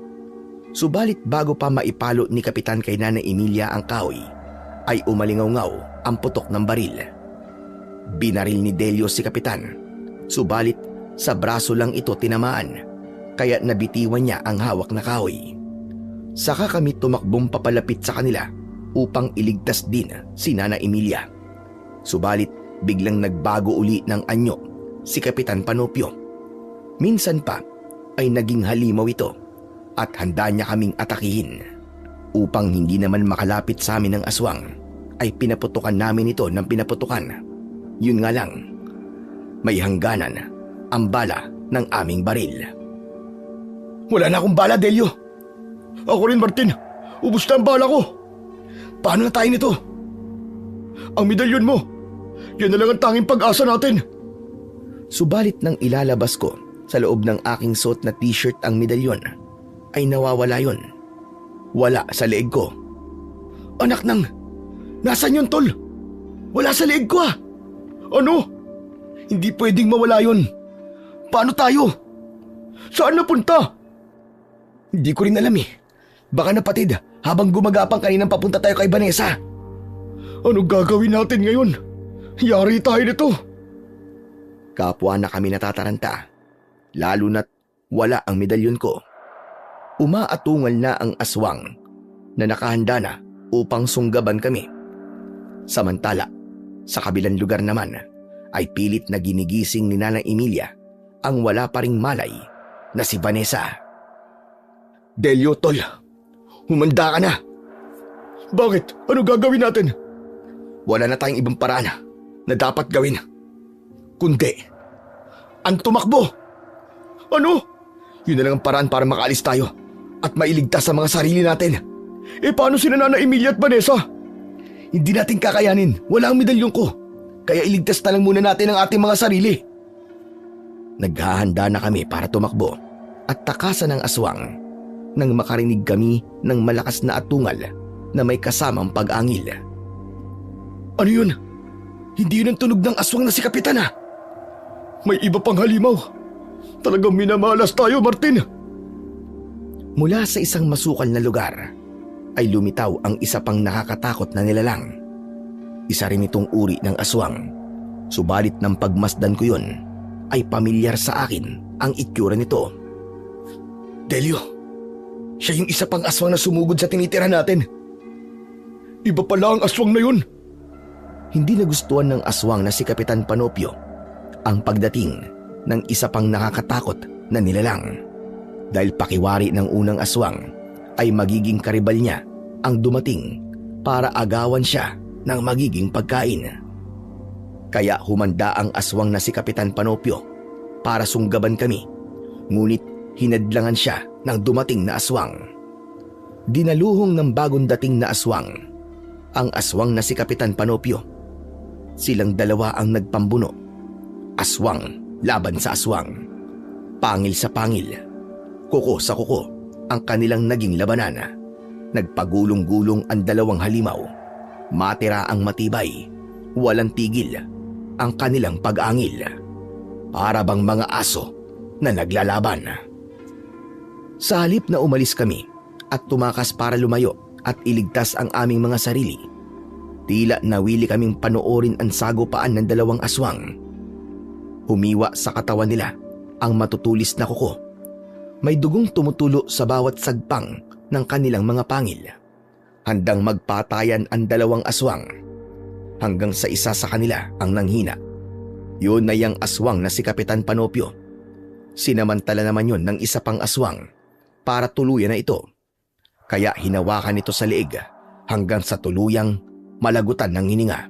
Subalit bago pa maipalo ni Kapitan kay Nana Emilia ang kahoy, ay umalingaw-ngaw ang putok ng baril. Binaril ni Delio si Kapitan, subalit sa braso lang ito tinamaan, kaya nabitiwan niya ang hawak na kahoy. Saka kami tumakbong papalapit sa kanila upang iligtas din si Nana Emilia. Subalit biglang nagbago uli ng anyo si Kapitan Panopio. Minsan pa ay naging halimaw ito at handa niya kaming atakihin. Upang hindi naman makalapit sa amin ng aswang, ay pinaputukan namin ito ng pinaputukan. Yun nga lang, may hangganan ang bala ng aming baril. Wala na akong bala, Delio. Ako rin, Martin. Ubus na ang bala ko. Paano na tayo nito? Ang medalyon mo, yan na lang ang tanging pag-asa natin. Subalit nang ilalabas ko sa loob ng aking suot na t-shirt ang medalyon, ay nawawala yon. Wala sa leeg ko. Anak ng, nasan yun, tol? Wala sa leeg ko, ah. Ano? Hindi pwedeng mawala yun. Paano tayo? Saan napunta? Hindi ko rin alam eh. Baka napatid habang gumagapang kaninang papunta tayo kay Vanessa. Ano gagawin natin ngayon? Yari tayo nito. Kapwa na kami natataranta, lalo na't wala ang medalyon ko. Umaatungal na ang aswang na nakahanda na upang sunggaban kami. Samantala, sa kabilang lugar naman ay pilit na ginigising ni Nana Emilia ang wala pa ring malay na si Vanessa. Delio, tol. Humanda ka na. Bakit? Ano gagawin natin? Wala na tayong ibang paraan na dapat gawin, kundi ang tumakbo. Ano? Yun na lang ang paraan para makaalis tayo at mailigtas sa mga sarili natin. Eh paano sina Nana Emilia at Vanessa? hindi natin kakayanin. Wala ang medalyon ko. Kaya iligtas na lang muna natin ang ating mga sarili. Naghahanda na kami para tumakbo at takasan ng aswang nang makarinig kami ng malakas na atungal na may kasamang pag-angil. Ano yun? Hindi yun ang tunog ng aswang na si Kapitan, ah. May iba pang halimaw. Talagang minamalas tayo, Martin. Mula sa isang masukal na lugar ay lumitaw ang isa pang nakakatakot na nilalang. Isa rin itong uri ng aswang. Subalit ng pagmasdan ko yun ay pamilyar sa akin ang itsura nito. Delio, siya yung isa pang aswang na sumugod sa tinitira natin. Iba pala ang aswang na yun. Hindi nagustuhan ng aswang na si Kapitan Panopio ang pagdating ng isa pang nakakatakot na nilalang. Dahil pakiwari ng unang aswang ay magiging karibal niya ang dumating para agawan siya ng magiging pagkain. Kaya humanda ang aswang na si Kapitan Panopio para sunggaban kami, ngunit hinadlangan siya ng dumating na aswang. Dinaluhong ng bagong dating na aswang ang aswang na si Kapitan Panopio. Silang dalawa ang nagpambuno. Aswang laban sa aswang. Pangil sa pangil. Kuko sa kuko ang kanilang naging labanan. Nagpagulong-gulong ang dalawang halimaw. Matira ang matibay. Walang tigil ang kanilang pag-angil. Para bang mga aso na naglalaban. Sa halip na umalis kami at tumakas para lumayo at iligtas ang aming mga sarili, tila nawili kaming panoorin ang sagupaan ng dalawang aswang. Humiwa sa katawan nila ang matutulis na kuko. May dugong tumutulo sa bawat sagpang ng kanilang mga pangil. Handang magpatayan ang dalawang aswang. Hanggang sa isa sa kanila ang nanghina. Yun ay ang aswang na si Kapitan Panopio. Sinamantala naman yun ng isa pang aswang para tuluyan na ito. Kaya hinawakan ito sa leeg hanggang sa tuluyang malagutan ng hininga.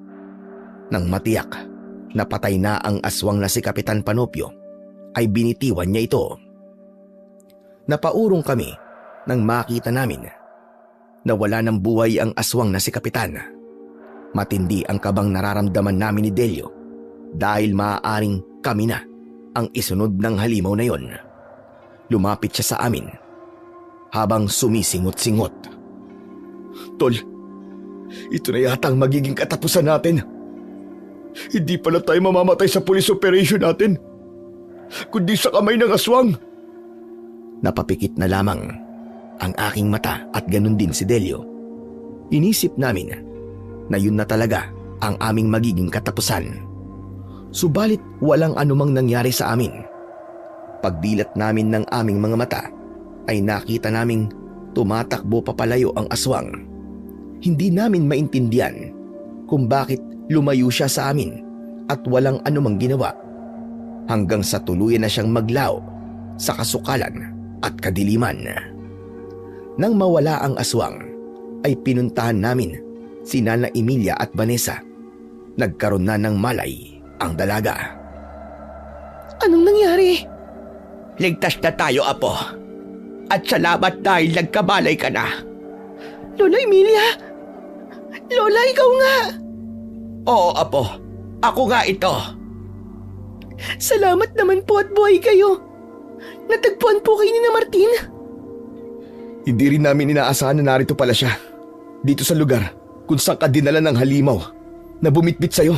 Nang matiyak na patay na ang aswang na si Kapitan Panopio, ay binitiwan niya ito. Napaurong kami nang makita namin na wala ng buhay ang aswang na si Kapitan. Matindi ang kabang nararamdaman namin ni Delio dahil maaaring kami na ang isunod ng halimaw na yon. Lumapit siya sa amin habang sumisingot-singot. Tol, ito na yata ang magiging katapusan natin. Hindi pala tayo mamamatay sa police operation natin, kundi sa kamay ng aswang. Napapikit na lamang ang aking mata at ganun din si Delio. Inisip namin na yun na talaga ang aming magiging katapusan. Subalit walang anumang nangyari sa amin. Pagdilat namin ng aming mga mata ay nakita naming tumatakbo papalayo ang aswang. Hindi namin maintindihan kung bakit lumayo siya sa amin at walang anumang ginawa hanggang sa tuluyan na siyang maglaw sa kasukalan at kadiliman. Nang mawala ang aswang ay pinuntahan namin si Nana Emilia at Vanessa. Nagkaroon na ng malay ang dalaga. Anong nangyari? Ligtas na tayo, Apo. At salamat dahil nagkamalay ka na. Lola Emilia! Lola, ikaw nga! Oo, Apo. Ako nga ito. Salamat naman po at buhay kayo. Natagpuan po kayo ni na Martin. Hindi rin namin inaasahan na narito pala siya, dito sa lugar kung saan ka dinala ng halimaw na bumitbit sa'yo.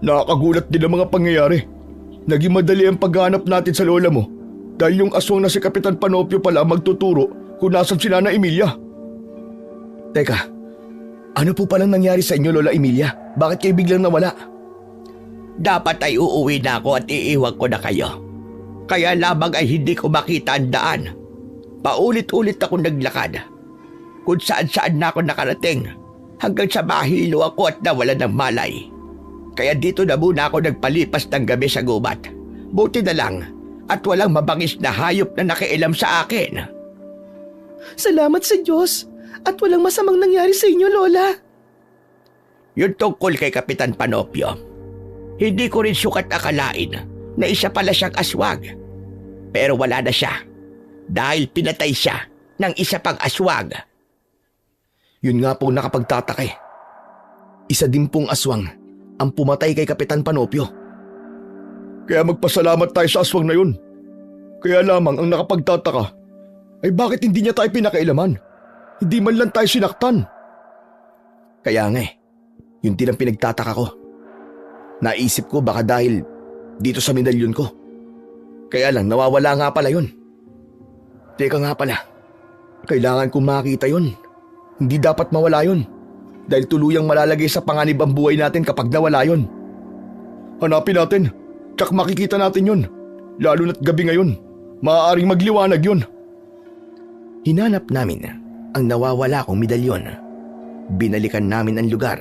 Nakakagulat din ang mga pangyayari. Naging madali ang paghahanap natin sa lola mo dahil yung aswang na si Kapitan Panopio pala ang magtuturo kung nasan si Nana Emilia. Teka, ano po palang nangyari sa inyo, Lola Emilia? Bakit kayo biglang nawala? Dapat ay uuwi na ako at iiwan ko na kayo. Kaya lamang ay hindi ko makita ang daan. Paulit-ulit ako naglakad. Kung saan-saan na ako nakarating hanggang sa mahilo ako at nawala ng malay. Kaya dito na muna ako nagpalipas ng gabi sa gubat. Buti na lang at walang mabangis na hayop na nakialam sa akin. Salamat sa Diyos at walang masamang nangyari sa inyo, Lola. Yung tungkol kay Kapitan Panopio, hindi ko rin sukat akalain na isa pala siyang aswang. Pero wala na siya dahil pinatay siya ng isa pang aswang. Yun nga po nakapagtataka eh. Isa din pong aswang ang pumatay kay Kapitan Panopio. Kaya magpasalamat tayo sa aswang na yun. Kaya lamang ang nakapagtataka ay bakit hindi niya tayo pinakailaman? Hindi man lang tayo sinaktan. Kaya nga eh, yun din ang pinagtataka ko. Naisip ko baka dahil dito sa medalyon ko. Kaya lang nawawala nga pala yun. Teka nga pala, kailangan kong makita yun. Hindi dapat mawala yun. Dahil tuluyang malalagay sa panganib ang buhay natin kapag nawala yun. Hanapin natin, tsak makikita natin yun. Lalo na't gabi ngayon, maaaring magliwanag yun. Hinanap namin ang nawawala kong medalyon. Binalikan namin ang lugar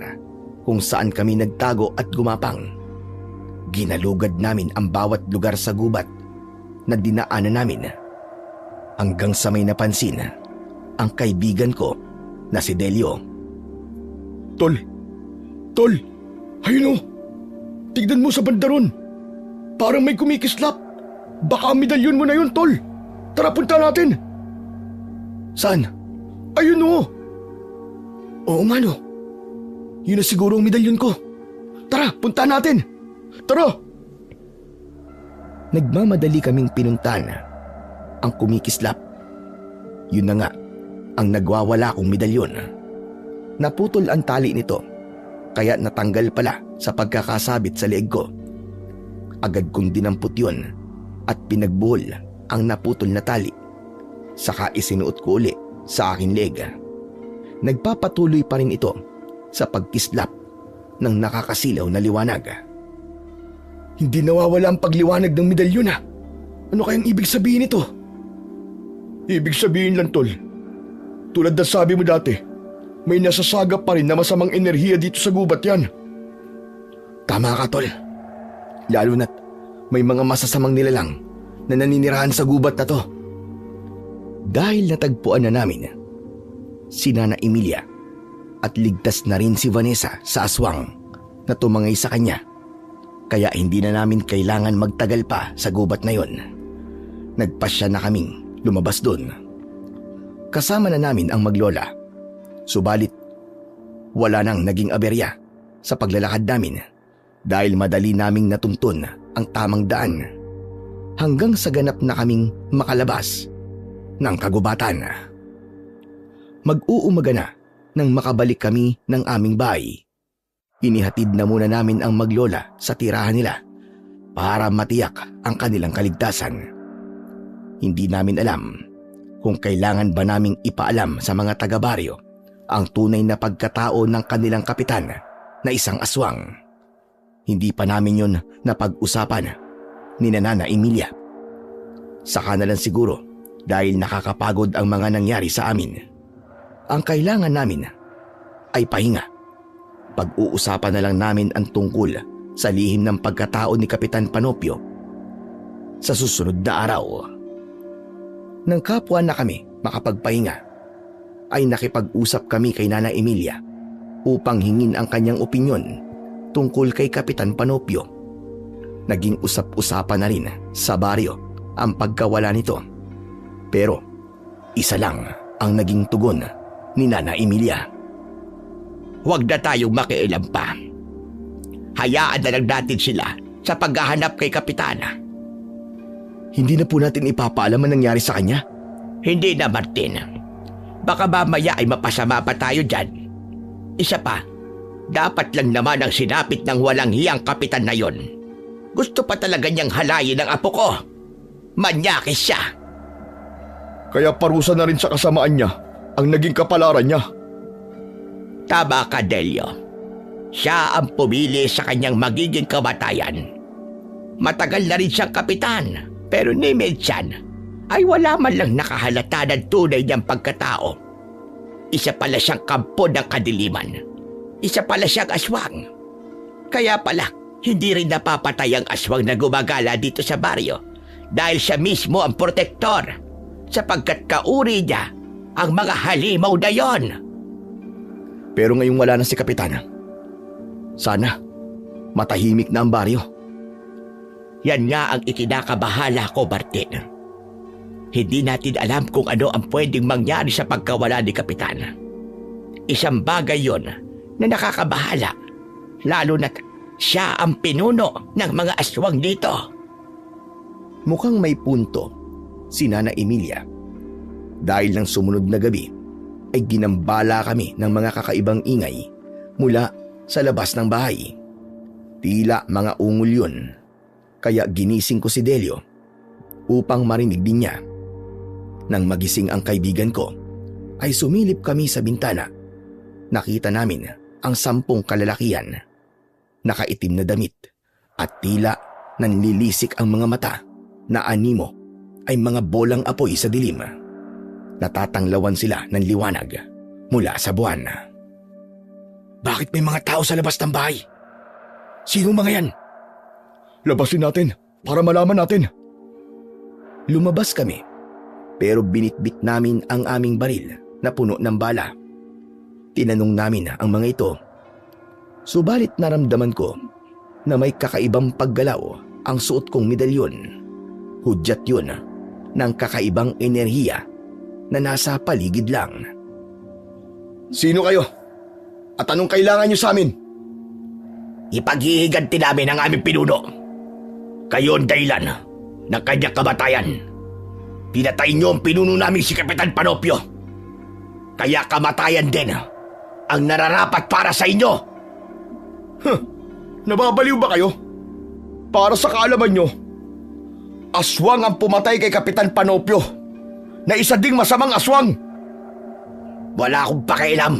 kung saan kami nagtago at gumapang. Ginalugad namin ang bawat lugar sa gubat na dinaanan namin. Hanggang sa may napansin ang kaibigan ko na si Delio. Tol, ayun o. Tignan mo sa banda ron. Parang may kumikislap. Baka ang medalyon mo na yun, Tol. Tara, punta natin. Saan? Ayun o. Oo nga no. Yun na siguro ang medalyon ko. Tara, punta natin. Tara. Nagmamadali kaming pinuntan ang kumikislap. Yun na nga ang nagwawala kong medalyon. Naputol ang tali nito kaya natanggal pala sa pagkakasabit sa leeg ko. Agad kong dinampot yun at pinagbuhol ang naputol na tali. Saka isinuot ko uli sa aking leeg. Nagpapatuloy pa rin ito sa pagkislap ng nakakasilaw na liwanag. Hindi nawawala ang pagliwanag ng medalyon ha. Ano kayang ibig sabihin ito? Ibig sabihin lang, Tol. Tulad na sabi mo dati, may nasasagap pa rin na masamang enerhiya dito sa gubat yan. Tama ka, Tol. Lalo na't may mga masasamang nilalang na naninirahan sa gubat na to. Dahil natagpuan na namin si Nana Emilia at ligtas na rin si Vanessa sa aswang na tumangay sa kanya. Kaya hindi na namin kailangan magtagal pa sa gubat na yon. Nagpasya na kaming lumabas doon. Kasama na namin ang maglola. Subalit, wala nang naging aberya sa paglalakad namin dahil madali naming natuntun ang tamang daan hanggang sa ganap na kaming makalabas ng kagubatan. Mag-uumaga na nang makabalik kami ng aming bahay. Inihatid na muna namin ang maglola sa tirahan nila para matiyak ang kanilang kaligtasan. Hindi namin alam kung kailangan ba naming ipaalam sa mga taga-baryo ang tunay na pagkatao ng kanilang kapitan na isang aswang. Hindi pa namin yon napag-usapan ni Nana Emilia. Saka na lang siguro dahil nakakapagod ang mga nangyari sa amin. Ang kailangan namin ay pahinga. Pag-uusapan na lang namin ang tungkol sa lihim ng pagkatao ni Kapitan Panopio sa susunod na araw. Nang kapwa na kami makapagpahinga, ay nakipag-usap kami kay Nana Emilia upang hingin ang kanyang opinyon tungkol kay Kapitan Panopio. Naging usap-usapan na rin sa baryo ang pagkawala nito. Pero isa lang ang naging tugon ni Nana Emilia. Huwag na tayong makialam pa. Hayaan na lang natin sila sa paghahanap kay Kapitana. Hindi na po natin ipapaalam ang nangyari sa kanya. Hindi na, Martin. Baka mamaya ay mapasama pa tayo dyan. Isa pa, dapat lang naman ang sinapit ng walang hiyang kapitan na yon. Gusto pa talaga niyang halayin ang apo ko. Manyakis siya. Kaya parusa na rin sa kasamaan niya ang naging kapalaran niya. Tama ka, Delio. Siya ang pumili sa kanyang magiging kamatayan. Matagal na rin siyang kapitan, pero ni Medjan ay wala man lang nakahalata ng tunay niyang pagkatao. Isa pala siyang kampo ng kadiliman. Isa pala siyang aswang. Kaya pala, hindi rin napapatay ang aswang na gumagala dito sa baryo dahil siya mismo ang protektor sapagkat kauri niya ang mga halimaw na yon. Pero ngayong wala na si Kapitana, sana matahimik na ang baryo. Yan nga ang ikinakabahala ko, Martin. Hindi natin alam kung ano ang pwedeng mangyari sa pagkawala ni Kapitana. Isang bagay yon na nakakabahala, lalo na't siya ang pinuno ng mga aswang dito. Mukhang may punto si Nana Emilia. Dahil ng sumunod na gabi ay ginambala kami ng mga kakaibang ingay mula sa labas ng bahay. Tila mga ungol yun, kaya ginising ko si Delio upang marinig din niya. Nang magising ang kaibigan ko, ay sumilip kami sa bintana. Nakita namin ang 10 kalalakian, nakaitim na damit at tila nanlilisik ang mga mata na animo ay mga bolang apoy sa dilim. Natatanglawan sila ng liwanag mula sa buwan. Bakit may mga tao sa labas ng bahay? Sino mga yan? Labasin natin para malaman natin. Lumabas kami, pero binitbit namin ang aming baril na puno ng bala. Tinanong namin ang mga ito. Subalit naramdaman ko na may kakaibang paggalaw ang suot kong medalyon. Hudyat yun ng kakaibang enerhiya na nasa paligid lang. Sino kayo? At anong kailangan niyo sa amin? Ipaghihiganti namin ang aming pinuno. Kayo ang dahilan ng kanyang kamatayan. Pinatay niyo ang pinuno namin si Kapitan Panopio. Kaya kamatayan din ang nararapat para sa inyo. Nababaliw ba kayo? Para sa kaalaman nyo, aswang ang pumatay kay Kapitan Panopio na isa ding masamang aswang. Wala akong pakialam.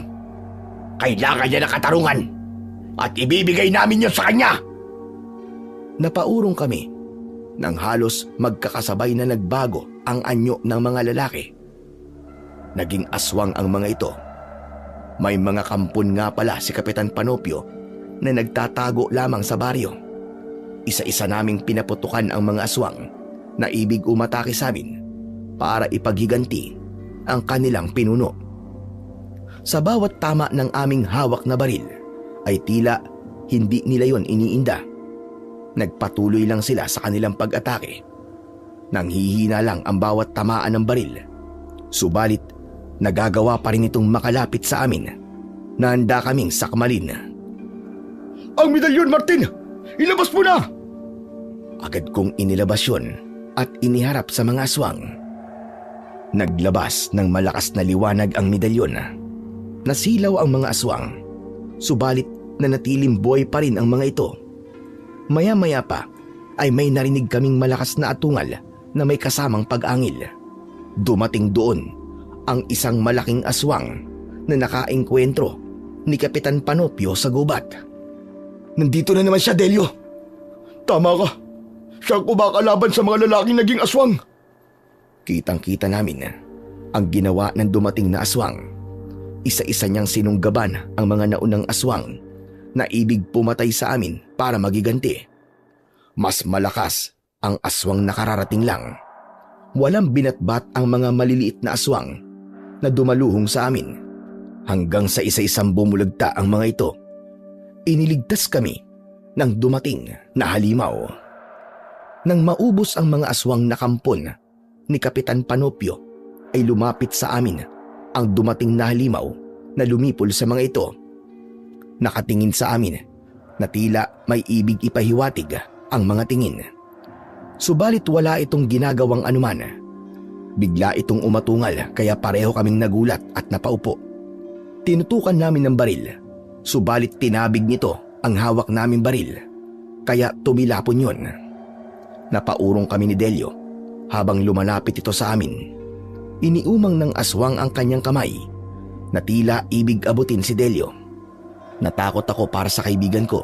Kailangan niya ng katarungan at ibibigay namin yun sa kanya. Napaurong kami nang halos magkakasabay na nagbago ang anyo ng mga lalaki. Naging aswang ang mga ito. May mga kampon nga pala si Kapitan Panopio na nagtatago lamang sa baryo. Isa-isa naming pinaputukan ang mga aswang na ibig umatake sa amin para ipaghiganti ang kanilang pinuno. Sa bawat tama ng aming hawak na baril ay tila hindi nila yon iniinda. Nagpatuloy lang sila sa kanilang pag-atake. Nanghihina lang ang bawat tamaan ng baril. Subalit nagagawa pa rin itong makalapit sa amin na handa kaming sakmalin. Ang medalyon, Martin! Ilabas mo na! Agad kong inilabas yun at iniharap sa mga aswang. Naglabas ng malakas na liwanag ang medalyon. Nasilaw ang mga aswang, subalit nanatiling buhay pa rin ang mga ito. Maya-maya pa ay may narinig kaming malakas na atungal na may kasamang pag-angil. Dumating doon ang isang malaking aswang na nakaengkwentro ni Kapitan Panopio sa gubat. Nandito na naman siya, Delio. Tama ka. Siya ang kumakalaban sa mga lalaking naging aswang. Kitang-kita namin ang ginawa ng dumating na aswang. Isa-isa niyang sinunggaban ang mga naunang aswang na ibig pumatay sa amin para magiganti. Mas malakas ang aswang na kararating lang. Walang binatbat ang mga maliliit na aswang na dumaluhong sa amin. Hanggang sa isa-isang bumulagta ang mga ito. Iniligtas kami ng dumating na halimaw. Nang maubos ang mga aswang na kampon ni Kapitan Panopio, ay lumapit sa amin ang dumating na halimaw na lumipol sa mga ito. Nakatingin sa amin na tila may ibig ipahiwatig ang mga tingin. Subalit wala itong ginagawang anuman. Bigla itong umatungal kaya pareho kaming nagulat at napaupo. Tinutukan namin ng baril, subalit tinabig nito ang hawak naming baril, kaya tumilapon yun. Napaurong kami ni Delio habang lumalapit ito sa amin. Iniumang ng aswang ang kanyang kamay na tila ibig abutin si Delio. Natakot ako para sa kaibigan ko.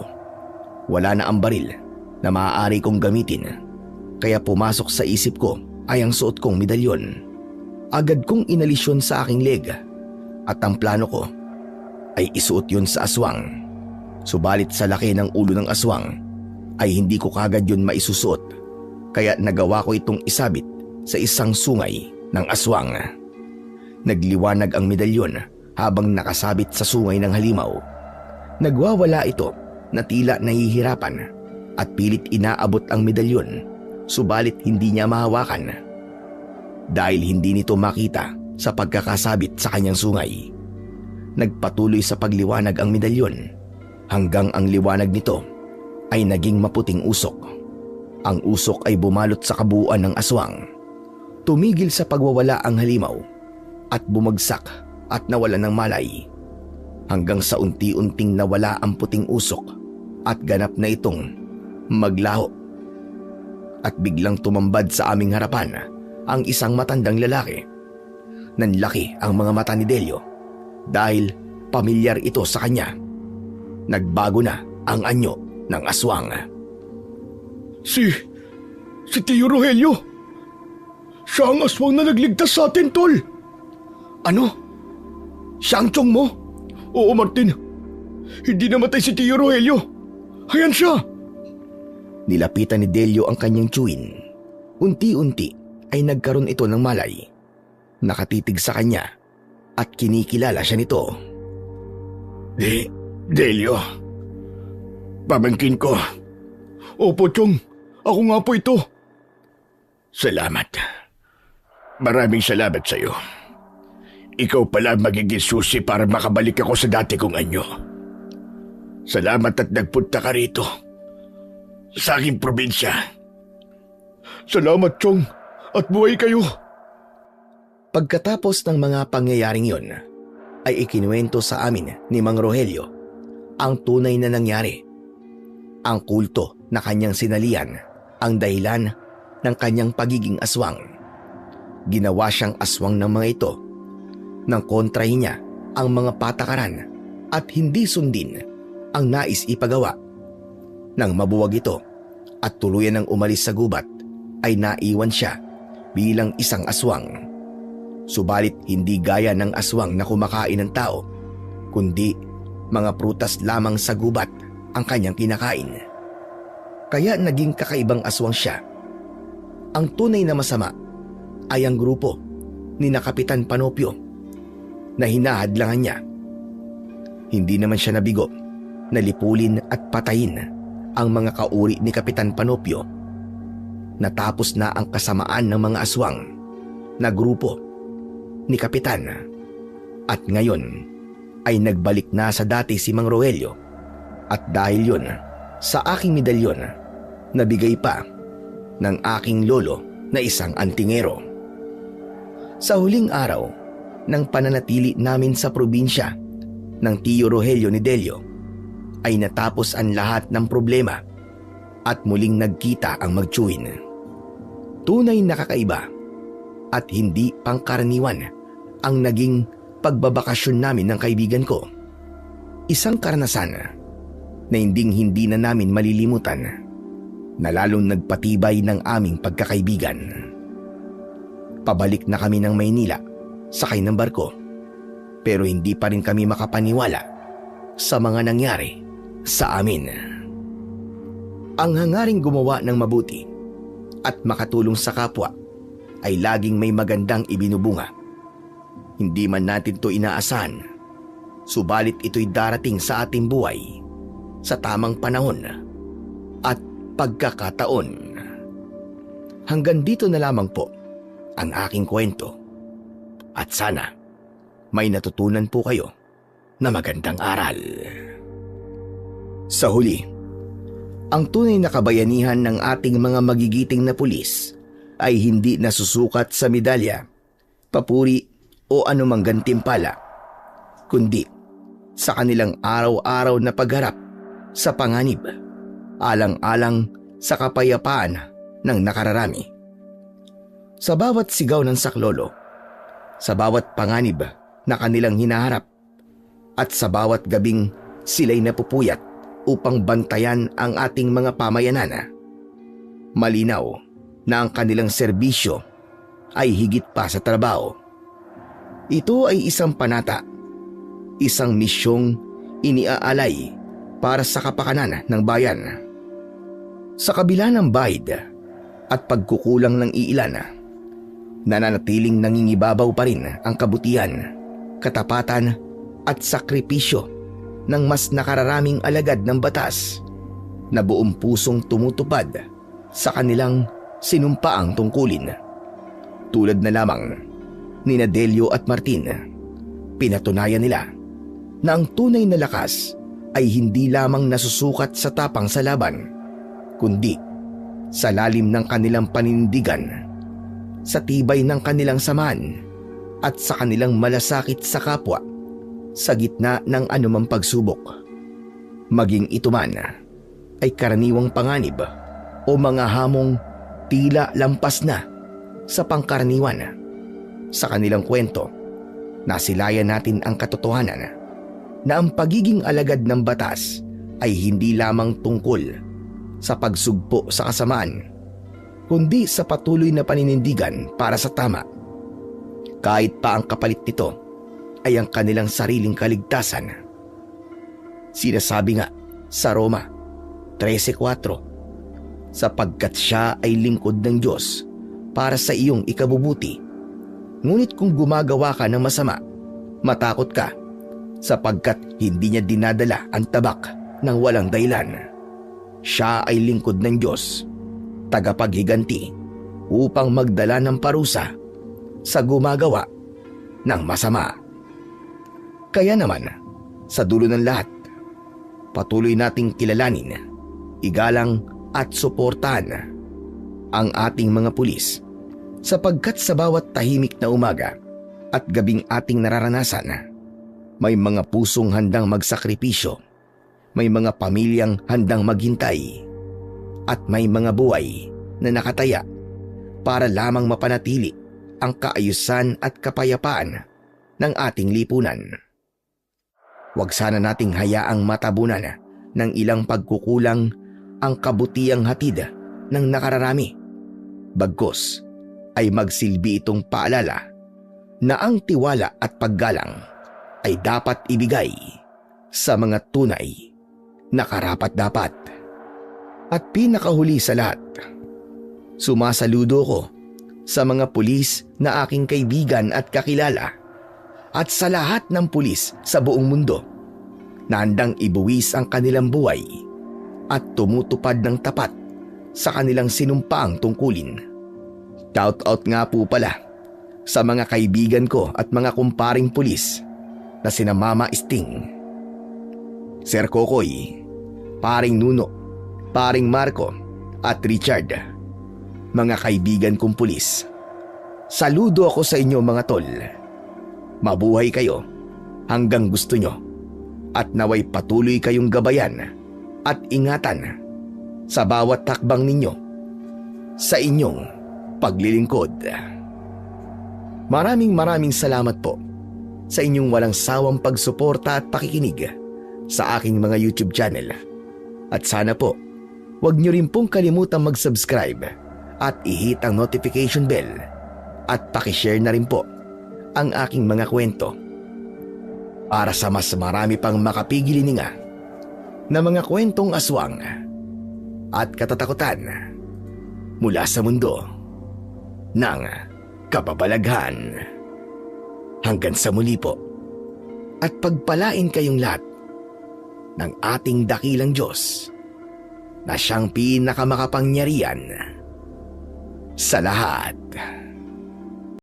Wala na ang baril na maaari kong gamitin, kaya pumasok sa isip ko ay ang suot kong medalyon. Agad kong inalis yun sa aking leg at ang plano ko ay isuot yun sa aswang. Subalit sa laki ng ulo ng aswang ay hindi ko kagad yun maisusuot, kaya nagawa ko itong isabit sa isang sungay ng aswang. Nagliwanag ang medalyon habang nakasabit sa sungay ng halimaw. Nagwawala ito na tila nahihirapan at pilit inaabot ang medalyon, subalit hindi niya mahawakan. Dahil hindi nito makita sa pagkakasabit sa kanyang sungay. Nagpatuloy sa pagliwanag ang medalyon hanggang ang liwanag nito ay naging maputing usok. Ang usok ay bumalot sa kabuuan ng aswang. Tumigil sa pagwawala ang halimaw at bumagsak at nawala ng malay. Hanggang sa unti-unting nawala ang puting usok at ganap na itong maglaho. At biglang tumambad sa aming harapan ang isang matandang lalaki. Nanlaki ang mga mata ni Delio dahil pamilyar ito sa kanya. Nagbago na ang anyo ng aswang. Si Tio Rogelio. Siya ang aswang na nagligtas sa atin, tol. Ano? Siya ang tiyong mo? Oo, Martin. Hindi namatay si Tio Rogelio. Ayan siya. Nilapitan ni Delio ang kanyang tiyuin. Unti-unti ay nagkaroon ito ng malay. Nakatitig sa kanya at kinikilala siya nito. Delio. Pamangkin ko. Opo, Chong. Ako nga po ito. Salamat. Maraming salamat sa iyo. Ikaw pala magiging susi para makabalik ako sa dati kong anyo. Salamat at nagpunta ka rito. Sa aking probinsya. Salamat, Chong. At buhay kayo. Pagkatapos ng mga pangyayaring yon, ay ikinuwento sa amin ni Mang Rogelio ang tunay na nangyari. Ang kulto na kanyang sinalian ang dahilan ng kanyang pagiging aswang. Ginawa siyang aswang ng mga ito nang kontrahin niya ang mga patakaran at hindi sundin ang nais ipagawa. Nang mabuwag ito at tuluyan ng umalis sa gubat, ay naiwan siya bilang isang aswang. Subalit hindi gaya ng aswang na kumakain ng tao, kundi mga prutas lamang sa gubat ang kanyang kinakain. Kaya naging kakaibang aswang siya. Ang tunay na masama ay ang grupo ni Kapitan Panopio na hinahadlangan niya. Hindi naman siya nabigo na lipulin at patayin ang mga kauri ni Kapitan Panopio. Natapos na ang kasamaan ng mga aswang na grupo ni Kapitan at ngayon ay nagbalik na sa dati si Mang Rogelio at dahil yun sa aking medalyon na bigay pa ng aking lolo na isang antingero. Sa huling araw ng pananatili namin sa probinsya ng Tio Rogelio ni Delio ay natapos ang lahat ng problema at muling nagkita ang magtsuhin. Tunay na kakaiba at hindi pangkaraniwan ang naging pagbabakasyon namin ng kaibigan ko. Isang karanasan na hindi na namin malilimutan na lalong nagpatibay ng aming pagkakaibigan. Pabalik na kami ng Maynila sakay ng barko pero hindi pa rin kami makapaniwala sa mga nangyari sa amin. Ang hangaring gumawa ng mabuti at makatulong sa kapwa ay laging may magandang ibinubunga. Hindi man natin to inaasahan, subalit ito'y darating sa ating buhay sa tamang panahon at pagkakataon. Hanggang dito na lamang po ang aking kwento at sana may natutunan po kayo na magandang aral. Sa huli, ang tunay na kabayanihan ng ating mga magigiting na pulis ay hindi nasusukat sa medalya, papuri o anumang gantimpala, kundi sa kanilang araw-araw na pagharap sa panganib, alang-alang sa kapayapaan ng nakararami. Sa bawat sigaw ng saklolo, sa bawat panganib na kanilang hinaharap, at sa bawat gabing sila'y napupuyat upang bantayan ang ating mga pamayanan, malinaw na ang kanilang serbisyo ay higit pa sa trabaho. Ito ay isang panata, isang misyong iniaalay para sa kapakanan ng bayan. Sa kabila ng bahid at pagkukulang ng iilan, nananatiling nangingibabaw pa rin ang kabutihan, katapatan at sakripisyo ng mas nakararaming alagad ng batas na buong pusong tumutupad sa kanilang sinumpaang tungkulin. Tulad na lamang ni Delio at Martin, pinatunayan nila na ang tunay na lakas ay hindi lamang nasusukat sa tapang sa laban, kundi sa lalim ng kanilang paninindigan, sa tibay ng kanilang samahan at sa kanilang malasakit sa kapwa sa gitna ng anumang pagsubok. Maging ito man ay karaniwang panganib o mga hamong tila lampas na sa pangkaraniwan. Sa kanilang kwento, nasilayan natin ang katotohanan na ang pagiging alagad ng batas ay hindi lamang tungkol sa pagsugpo sa kasamaan, kundi sa patuloy na paninindigan para sa tama. Kahit pa ang kapalit nito ay ang kanilang sariling kaligtasan. Sinasabi nga sa Roma 13:4, sapagkat siya ay lingkod ng Diyos para sa iyong ikabubuti. Ngunit kung gumagawa ka ng masama, matakot ka, sapagkat hindi niya dinadala ang tabak ng walang dahilan. Siya ay lingkod ng Diyos, tagapaghiganti upang magdala ng parusa sa gumagawa ng masama. Kaya naman, sa dulo ng lahat, patuloy nating kilalanin, igalang at suportahan ang ating mga pulis, sapagkat sa bawat tahimik na umaga at gabing ating nararanasan, may mga pusong handang magsakripisyo, may mga pamilyang handang maghintay, at may mga buhay na nakataya para lamang mapanatili ang kaayusan at kapayapaan ng ating lipunan. Huwag sana nating hayaang matabunan ng ilang pagkukulang ang kabutiang hatid ng nakararami. Bagkus ay magsilbi itong paalala na ang tiwala at paggalang ay dapat ibigay sa mga tunay na karapat-dapat. At pinakahuli sa lahat, sumasaludo ko sa mga pulis na aking kaibigan at kakilala at sa lahat ng pulis sa buong mundo na handang ibuwis ang kanilang buhay at tumutupad ng tapat sa kanilang sinumpaang tungkulin. Shout-out nga po pala sa mga kaibigan ko at mga kumparing pulis na sina Mama Sting, Sir Kokoy, Paring Nuno Paring Marco at Richard, mga kaibigan kong pulis, saludo ako sa inyo mga tol. Mabuhay kayo hanggang gusto nyo at naway patuloy kayong gabayan at ingatan sa bawat takbang ninyo sa inyong paglilingkod. Maraming salamat po sa inyong walang sawang pagsuporta at pakikinig sa aking mga YouTube channel. At sana po, huwag nyo rin pong kalimutang mag-subscribe at i-hit ang notification bell at pakishare na rin po ang aking mga kwento para sa mas marami pang makapigilininga na mga kwentong aswang at katatakutan mula sa mundo ng kababalaghan. Hanggang sa muli po, at pagpalain kayong lahat ng ating dakilang Diyos na siyang pinakamakapangyarihan sa lahat.